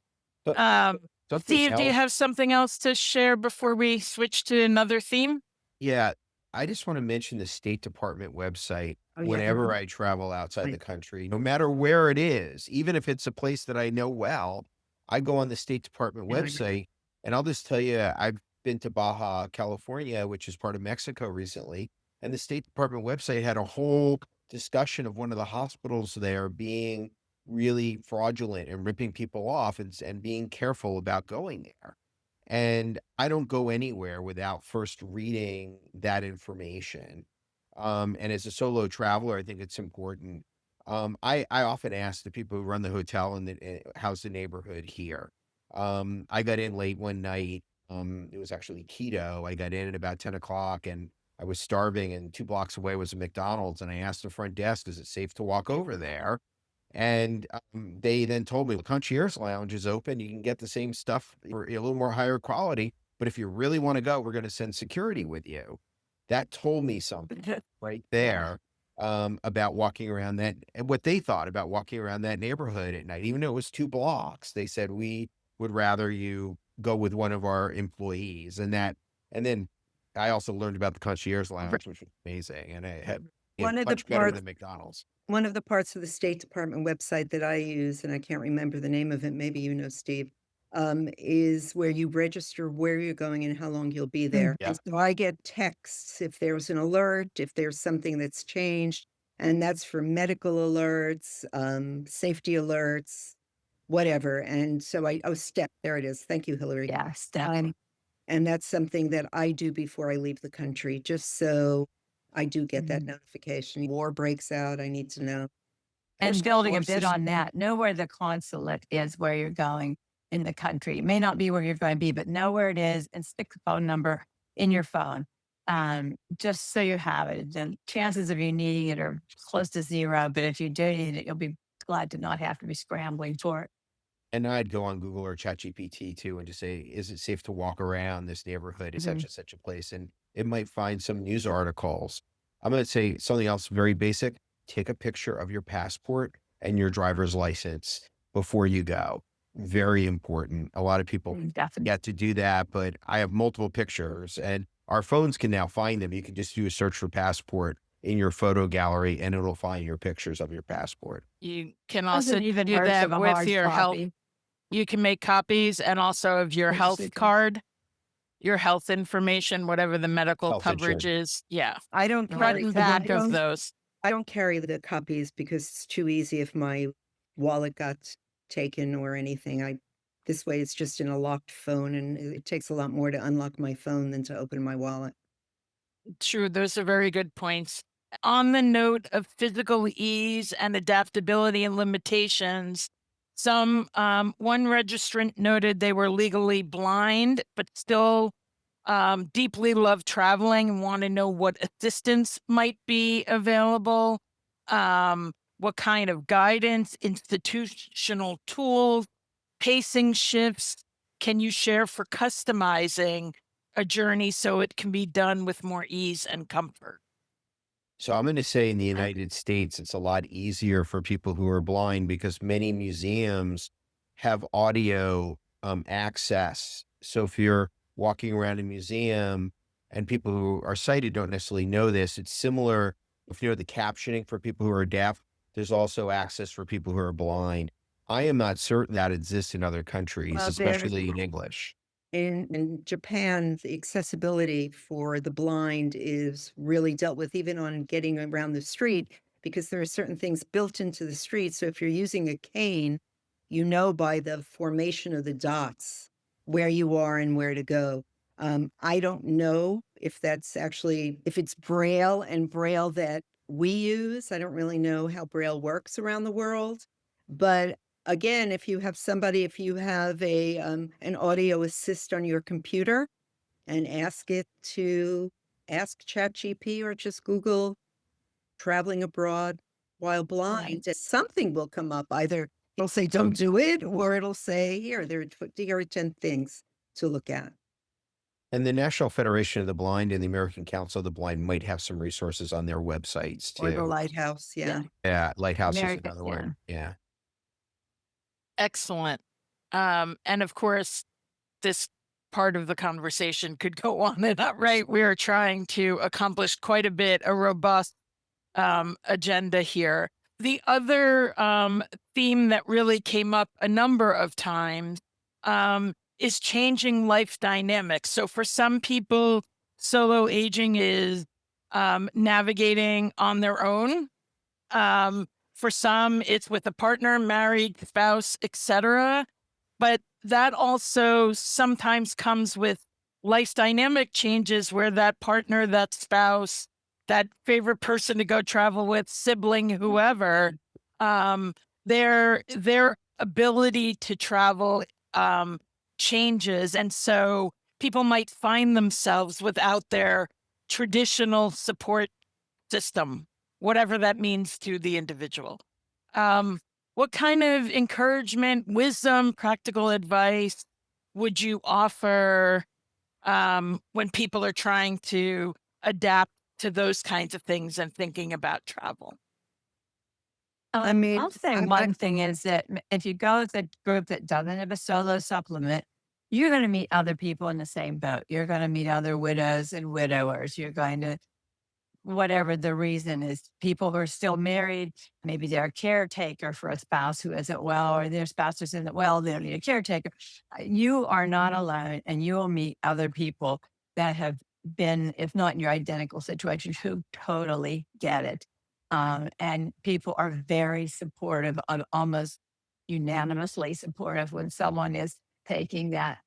But Um, something Steve, do you else, have something else to share before we switch to another theme? yeah, I just want to mention the State Department website oh yeah, whenever I travel outside right. the country, no matter where it is, even if it's a place that I know well, I go on the State Department Yeah, I agree. website and I'll just tell you, I've been to Baja California, which is part of Mexico recently, and the State Department website had a whole discussion of one of the hospitals there being really fraudulent and ripping people off and being careful about going there. And I don't go anywhere without first reading that information. And as a solo traveler, I think it's important I often ask the people who run the hotel and how's the neighborhood here. I got in late one night. It was actually keto. I got in at about 10 o'clock, and I was starving, and 2 blocks away was a McDonald's. And I asked the front desk, "Is it safe to walk over there?" And they then told me the concierge lounge is open. You can get the same stuff for a little more higher quality. But if you really want to go, we're going to send security with you. That told me something right Yeah. there about walking around that, and what they thought about walking around that neighborhood at night. Even though it was 2 blocks, they said, we would rather you go with one of our employees. And then I also learned about the concierge lounge, which was amazing. And it had One of the much better parts than McDonald's. One of the parts of the State Department website that I use, and I can't remember the name of it, maybe you know, Steve, is where you register where you're going and how long you'll be there. Yeah. And so I get texts if there's an alert, if there's something that's changed, and that's for medical alerts, safety alerts, whatever. And so oh, STEP, there it is. Thank you, Hillary. Yes, definitely. And that's something that I do before I leave the country, just so I do get that notification. War breaks out, I need to know. And building a bit courses. on that, know where the consulate is where you're going in the country. It may not be where you're going to be, but know where it is and stick the phone number in your phone. Just so you have it. The chances of you needing it are close to zero, but if you do need it, you'll be glad to not have to be scrambling for it. And I'd go on Google or ChatGPT too and just say, is it safe to walk around this neighborhood? Is such and such a place? And it might find some news articles. I'm going to say something else very basic. Take a picture of your passport and your driver's license before you go. Very important. A lot of people Definitely. get to do that, but I have multiple pictures, and our phones can now find them. You can just do a search for passport in your photo gallery, and it'll find your pictures of your passport. You can also Doesn't even do hurt to that have a with hard your health. copy. You can make copies and also of your health Interesting. card, your health information, whatever the medical Health coverage insurance. is. Yeah. I don't Front carry and the back of don't those. I don't carry the copies because it's too easy if my wallet got taken or anything. This way it's just in a locked phone, and it takes a lot more to unlock my phone than to open my wallet. True, those are very good points. On the note of physical ease and adaptability and limitations, one registrant noted they were legally blind, but still deeply love traveling and want to know what assistance might be available, what kind of guidance, institutional tools, pacing shifts can you share for customizing a journey so it can be done with more ease and comfort? So I'm going to say in the United States, it's a lot easier for people who are blind because many museums have audio access. So if you're walking around a museum, and people who are sighted don't necessarily know this, it's similar. If you know the captioning for people who are deaf, there's also access for people who are blind. I am not certain that exists in other countries, Well, especially in English. In Japan, the accessibility for the blind is really dealt with even on getting around the street, because there are certain things built into the street. So if you're using a cane, you know by the formation of the dots where you are and where to go. I don't know if that's actually, if it's Braille and Braille that we use. I don't really know how Braille works around the world, but again, if you have an audio assist on your computer, and ask ChatGPT or just Google traveling abroad while blind, something will come up. Either it'll say, don't do it, or it'll say, here are 10 things to look at. And the National Federation of the Blind and the American Council of the Blind might have some resources on their websites Or the too. lighthouse. Yeah. Yeah, Lighthouse is America, another one. Yeah. Excellent. And of course, this part of the conversation could go on and on, right? We are trying to accomplish quite a bit, a robust agenda here. The other theme that really came up a number of times is changing life dynamics. So for some people, solo aging is navigating on their own. For some, it's with a partner, married, spouse, etc. But that also sometimes comes with life dynamic changes where that partner, that spouse, that favorite person to go travel with, sibling, whoever, um, their ability to travel um, changes, and so people might find themselves without their traditional support system, whatever that means to the individual. Um, what kind of encouragement, wisdom, practical advice would you offer when people are trying to adapt to those kinds of things and thinking about travel? I mean, I'll say one thing is that if you go with a group that doesn't have a solo supplement, you're going to meet other people in the same boat. You're going to meet other widows and widowers. You're going to, whatever the reason is, people who are still married, maybe they're a caretaker for a spouse who isn't well, or their spouse isn't well, they don't need a caretaker. You are not alone, and you will meet other people that have been, if not in your identical situation, who totally get it. And people are very supportive, of almost unanimously supportive when someone is taking that.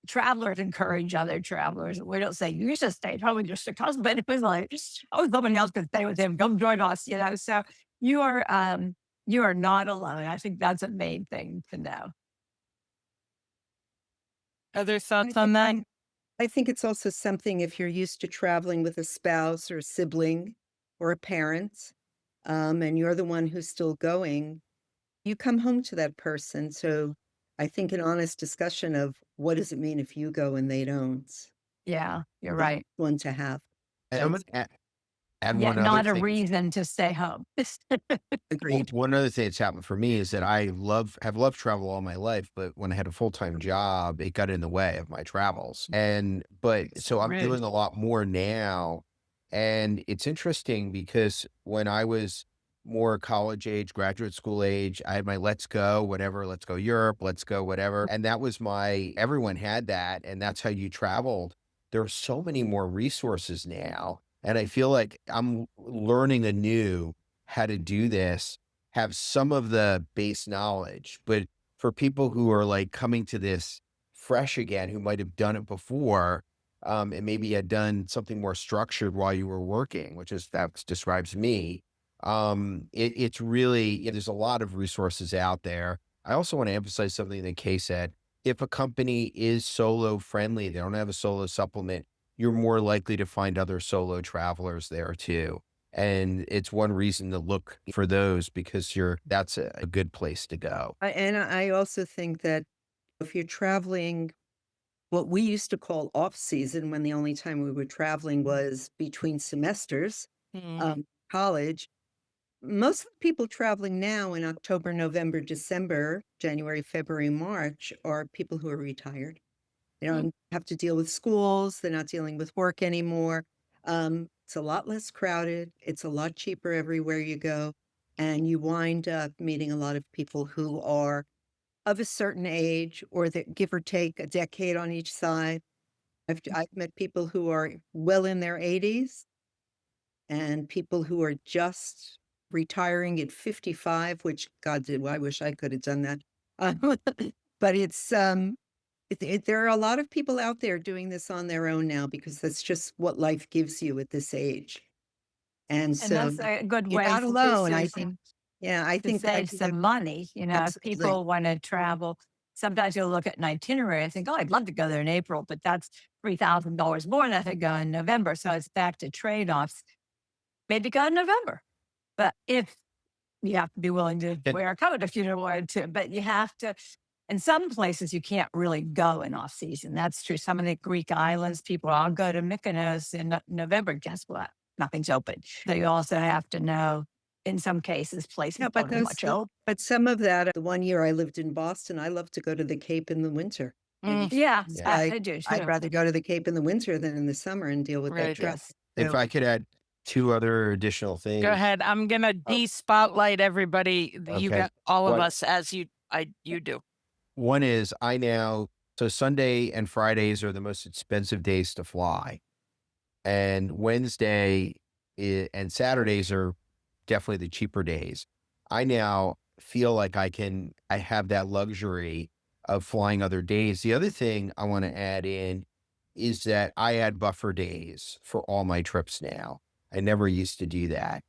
Travelers encourage other travelers. We don't say, you should stay at home with your sick husband. It was like, oh, somebody else can stay with him. Come join us, you know. So you are not alone. I think that's a main thing to know. Other I thoughts think on that? I think it's also something if you're used to traveling with a spouse or a sibling or a parent, and you're the one who's still going, you come home to that person. So I think an honest discussion of what does it mean if you go and they don't? Yeah, you're That's right. one to have. And I'm That's gonna add Yet one other not a thing. reason to stay home. Well, agreed. one other thing that's happened for me is that have loved travel all my life, but when I had a full-time job, it got in the way of my travels. So I'm Rude. doing a lot more now. And it's interesting because when I was more college age, graduate school age, I had my let's go, whatever, let's go Europe, let's go whatever. And that was everyone had that. And that's how you traveled. There are so many more resources now. And I feel like I'm learning anew how to do this, have some of the base knowledge. But for people who are like coming to this fresh again, who might have done it before, and maybe had done something more structured while you were working, that describes me. It's really, there's a lot of resources out there. I also want to emphasize something that Kay said. If a company is solo friendly, they don't have a solo supplement, you're more likely to find other solo travelers there too. And it's one reason to look for those because that's a good place to go. And I also think that if you're traveling, what we used to call off season, when the only time we were traveling was between semesters, Mm. college, most of the people traveling now in October, November, December, January, February, March are people who are retired. They Mm. don't have to deal with schools. They're not dealing with work anymore. It's a lot less crowded. It's a lot cheaper everywhere you go. And you wind up meeting a lot of people who are of a certain age or that give or take a decade on each side. I've met people who are well in their 80s and people who are just retiring at 55, which God did. I wish I could have done that. But there are a lot of people out there doing this on their own now because that's just what life gives you at this age. And And so that's a good you're way not to do alone. so. I think, yeah, To I save think that some money. You know, if absolutely. people want to travel, sometimes you'll look at an itinerary and think, oh, I'd love to go there in April, but that's $3,000 more than if I go in November. So it's back to trade offs. Maybe go in November. But if you have to be willing to And, wear a coat if you don't want to, but you have to. In some places, you can't really go in off season. That's true. Some of the Greek islands, people all go to Mykonos in November. Guess what? Nothing's open. So you also have to know, in some cases, places Yeah, but don't have much open. but some of that, the one year I lived in Boston, I love to go to the Cape in the winter. Mm. And Yeah, yeah. I I do I'd too. rather go to the Cape in the winter than in the summer and deal with that Right. traffic. Yes. If So, I could add two other additional Go things. ahead. I'm gonna Oh, de-spotlight everybody. You okay. got all of What us as you do. One is so Sunday and Fridays are the most expensive days to fly. And and Saturdays are definitely the cheaper days. I now feel like I have that luxury of flying other days. The other thing I want to add in is that I add buffer days for all my trips now. I never used to do that.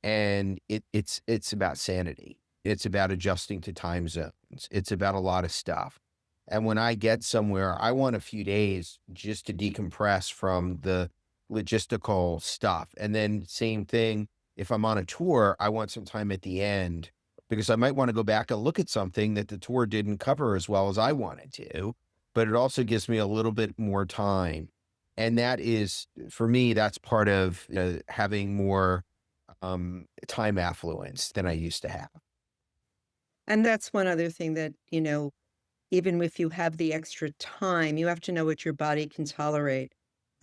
And it's about sanity. It's about adjusting to time zones. It's about a lot of stuff. And when I get somewhere, I want a few days just to decompress from the logistical stuff. And then same thing, if I'm on a tour, I want some time at the end because I might want to go back and look at something that the tour didn't cover as well as I wanted to, but it also gives me a little bit more time. And that is, for me, that's part of having more time affluence than I used to have. And that's one other thing that, even if you have the extra time, you have to know what your body can tolerate.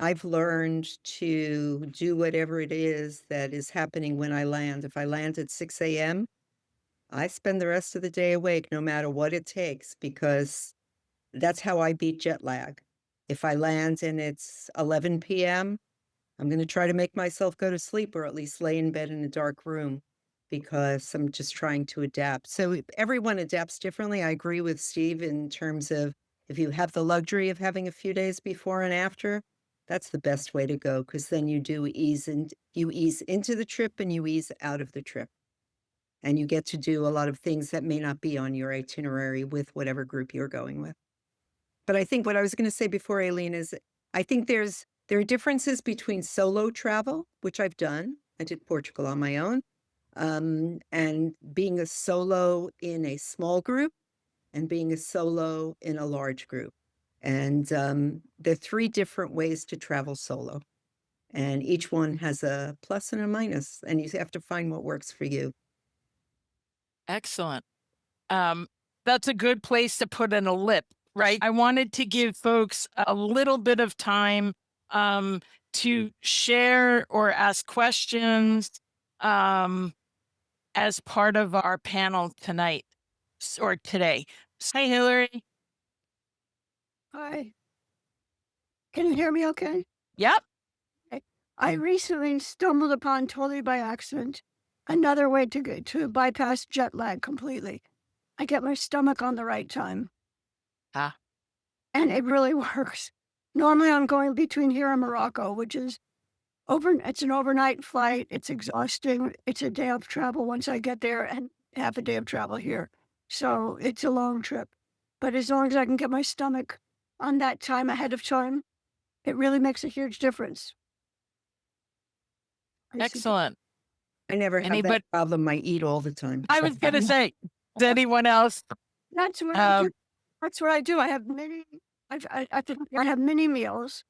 I've learned to do whatever it is that is happening when I land. If I land at 6 a.m., I spend the rest of the day awake no matter what it takes because that's how I beat jet lag. If I land and it's 11 p.m., I'm going to try to make myself go to sleep or at least lay in bed in a dark room because I'm just trying to adapt. So everyone adapts differently. I agree with Steve in terms of if you have the luxury of having a few days before and after, that's the best way to go because then you ease into the trip and you ease out of the trip. And you get to do a lot of things that may not be on your itinerary with whatever group you're going with. But I think what I was going to say before, Aileen, is I think there are differences between solo travel, which I've done. I did Portugal on my own, and being a solo in a small group and being a solo in a large group. And there are three different ways to travel solo, and each one has a plus and a minus, and you have to find what works for you. Excellent. Um, that's a good place to put in a lip, right? I wanted to give folks a little bit of time to share or ask questions as part of our panel tonight or today. Hi, Hillary. Hi. Can you hear me okay? Yep. I recently stumbled upon, totally by accident, another way to bypass jet lag completely. I get my stomach on the right time, Ah, and it really works. Normally, I'm going between here and Morocco, which is it's an overnight flight. It's exhausting. It's a day of travel once I get there and half a day of travel here. So it's a long trip. But as long as I can get my stomach on that time ahead of time, it really makes a huge difference. excellent. I never have Anybody? that problem. I eat all the time. I was going to say, does anyone else? That's what I do. That's what I do. I have I have mini meals,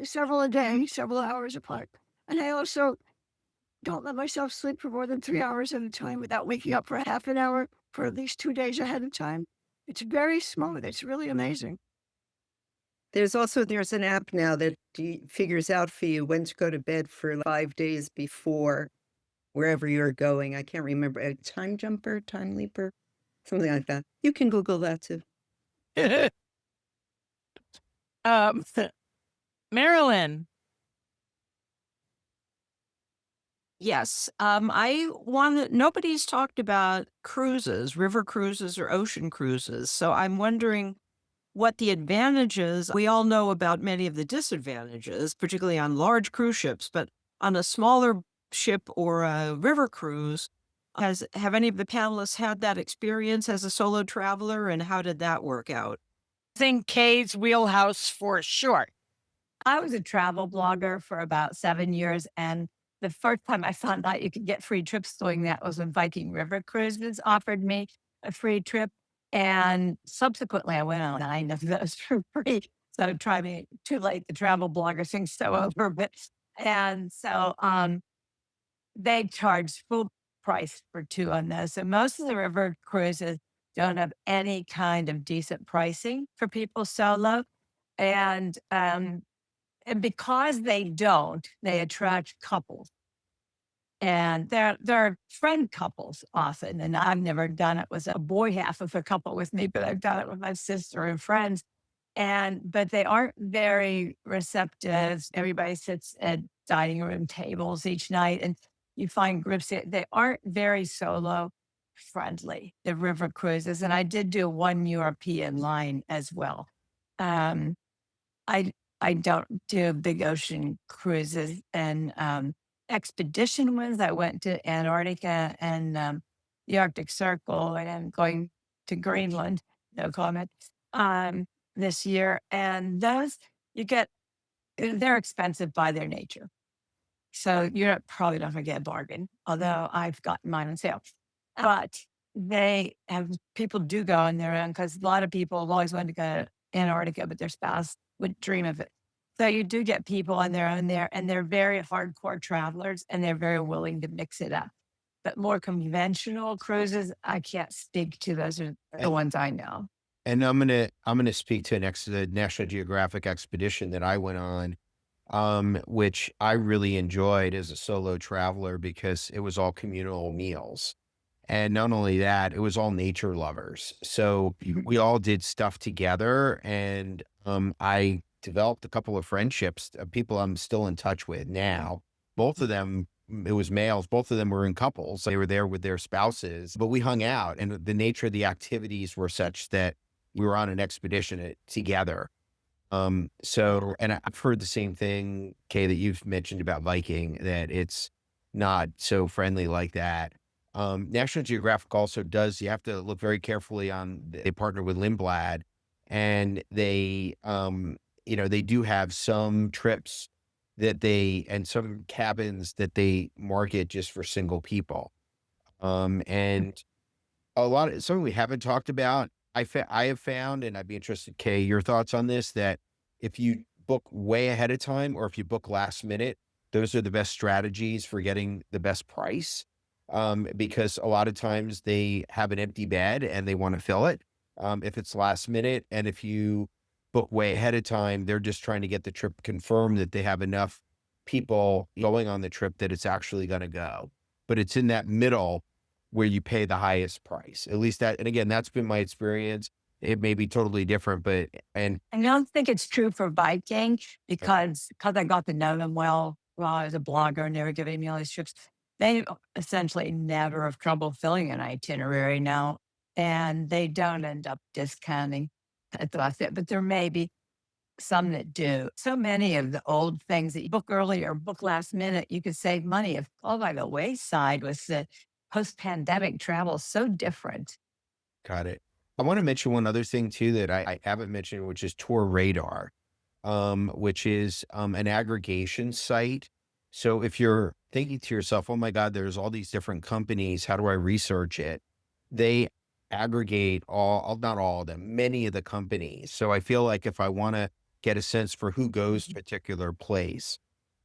several a day, several hours apart. And I also don't let myself sleep for more than 3 hours at a time without waking up for a half an hour for at least 2 days ahead of time. It's very smooth. It's really amazing. There's an app now that figures out for you when to go to bed for 5 days before wherever you're going. I can't remember, a time jumper, time leaper, something like that. You can Google that too. um, Marilyn. Yes. Nobody's talked about cruises, river cruises or ocean cruises. So I'm wondering what the advantages. We all know about many of the disadvantages, particularly on large cruise ships, but on a smaller ship or a river cruise, have any of the panelists had that experience as a solo traveler, and how did that work out? I think Kay's wheelhouse for sure. I was a travel blogger for about 7 years, and the first time I found out you could get free trips doing that was when Viking River Cruises offered me a free trip, and subsequently I went on 9 of those for free. So try me too late. The travel blogger thing's so over, but they charge full price for 2 on those. So most of the river cruises don't have any kind of decent pricing for people solo, and because they don't, they attract couples. And they're friend couples often. And I've never done it with a boy half of a couple with me, but I've done it with my sister and friends. But they aren't very receptive. Everybody sits at dining room tables each night, and you find groups they aren't very solo friendly, the river cruises. And I did do one European line as well. I I don't do big ocean cruises, and expedition ones. I went to Antarctica and the Arctic Circle, and I'm going to Greenland, no comment, this year. And those you get, they're expensive by their nature. So you're probably not going to get a bargain, although I've gotten mine on sale. But they have people do go on their own because a lot of people have always wanted to go to Antarctica, but their spouse would dream of it. So you do get people on their own there, and they're very hardcore travelers, and they're very willing to mix it up. But more conventional cruises, I can't speak to. Those are the And, ones I know. and I'm gonna speak to the National Geographic expedition that I went on, which I really enjoyed as a solo traveler because it was all communal meals. And not only that, it was all nature lovers. So we all did stuff together, and I developed a couple of friendships, people I'm still in touch with now. Both of them, it was males, both of them were in couples. They were there with their spouses, but we hung out, and the nature of the activities were such that we were on an expedition together. And I've heard the same thing, Kay, that you've mentioned about Viking, that it's not so friendly like that. National Geographic also does, you have to look very carefully on, they partner with Lindblad, and they do have some trips and some cabins that they market just for single people. And a lot of something we haven't talked about, I have found, and I'd be interested, Kay, your thoughts on this, that if you book way ahead of time or if you book last minute, those are the best strategies for getting the best price. Because a lot of times they have an empty bed and they want to fill it. If it's last minute, and if you book way ahead of time, they're just trying to get the trip confirmed that they have enough people going on the trip that it's actually going to go. But it's in that middle where you pay the highest price. At least that, and again, that's been my experience. It may be totally different, but I don't think it's true for Viking because I got to know them well while I was a blogger and they were giving me all these trips. They essentially never have trouble filling an itinerary now, and they don't end up discounting at the last bit. But there may be some that do. So many of the old things that you book early or book last minute, you could save money if all by the wayside with the post-pandemic travel so different. got it. I want to mention one other thing too that I haven't mentioned, which is Tour Radar, which is an aggregation site. So if you're thinking to yourself, oh my God, there's all these different companies, how do I research it? They aggregate not all of them, many of the companies. So I feel like if I want to get a sense for who goes to a particular place,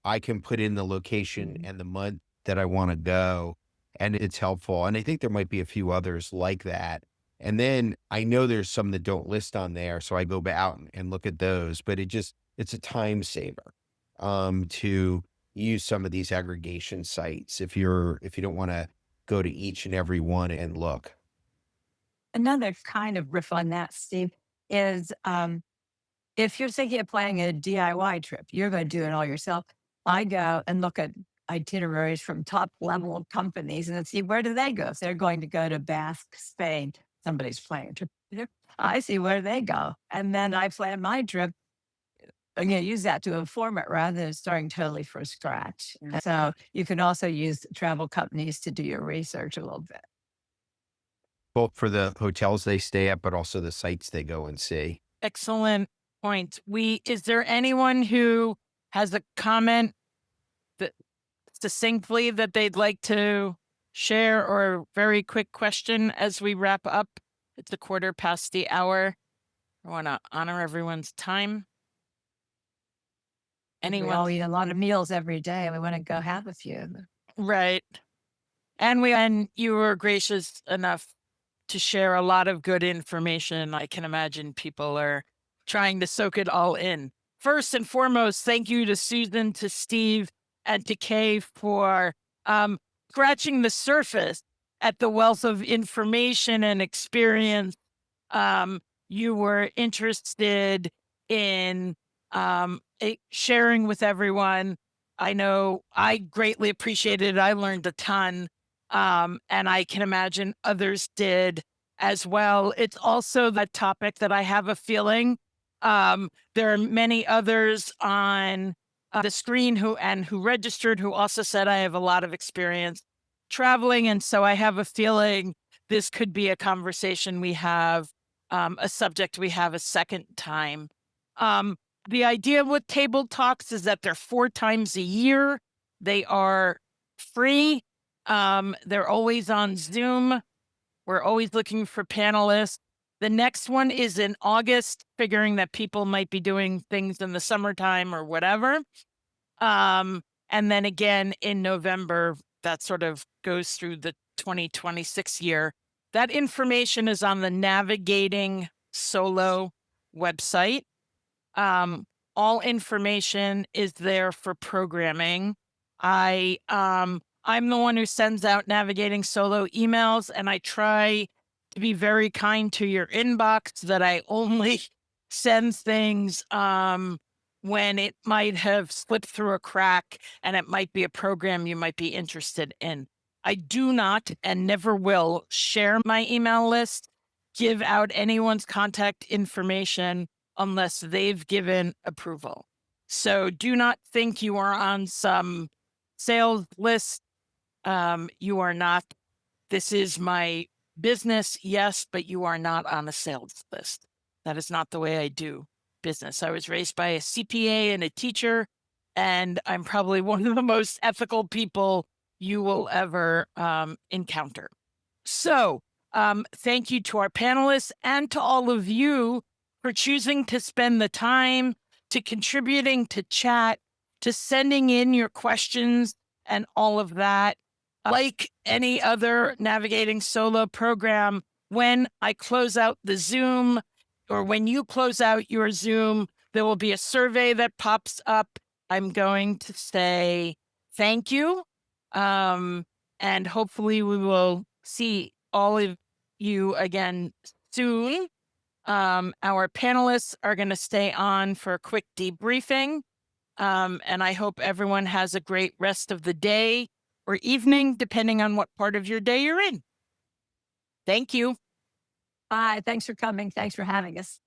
I can put in the location and the month that I want to go, and it's helpful. And I think there might be a few others like that. And then I know there's some that don't list on there, so I go back out and look at those. But it's a time saver to use some of these aggregation sites if you don't want to go to each and every one and look. Another kind of riff on that, Steve, is if you're thinking of planning a DIY trip, you're going to do it all yourself. I go and look at itineraries from top level companies and then see where do they go. If they're going to go to Basque, Spain, somebody's planning a trip there, I see where they go. And then I plan my trip. I'm going to use that to inform it rather than starting totally from scratch. And so you can also use travel companies to do your research a little bit. Both for the hotels they stay at, but also the sites they go and see. Excellent point. Is there anyone who has a comment that succinctly that they'd like to share, or a very quick question as we wrap up? It's a quarter past the hour. I want to honor everyone's time. We Anyone? all eat a lot of meals every day. We want to go have a few. Right. And you were gracious enough to share a lot of good information. I can imagine people are trying to soak it all in. First and foremost, thank you to Susan, to Steve, and to Kay for scratching the surface at the wealth of information and experience you were interested in sharing with everyone. I know I greatly appreciated it. I learned a ton, and I can imagine others did as well. It's also the topic that I have a feeling there are many others on the screen who registered, who also said I have a lot of experience traveling. And so I have a feeling this could be a conversation we have, a subject we have a second time. The idea with table talks is that they're 4 times a year. They are free. They're always on Zoom. We're always looking for panelists. The next one is in August, figuring that people might be doing things in the summertime or whatever. And then again in November, that sort of goes through the 2026 year. That information is on the Navigating Solo website. All information is there for programming. I'm the one who sends out Navigating Solo emails, and I try to be very kind to your inbox, that I only send things when it might have slipped through a crack and it might be a program you might be interested in. I do not and never will share my email list, give out anyone's contact information unless they've given approval. So do not think you are on some sales list. You are not. This is my business, yes, but you are not on a sales list. That is not the way I do business. I was raised by a CPA and a teacher, and I'm probably one of the most ethical people you will ever encounter. So thank you to our panelists and to all of you for choosing to spend the time, to contributing to chat, to sending in your questions and all of that. Like any other Navigating Solo program, when I close out the Zoom, or when you close out your Zoom, there will be a survey that pops up. I'm going to say thank you. And hopefully we will see all of you again soon. Our panelists are going to stay on for a quick debriefing. And I hope everyone has a great rest of the day or evening, depending on what part of your day you're in. Thank you. Bye. Thanks for coming. Thanks for having us.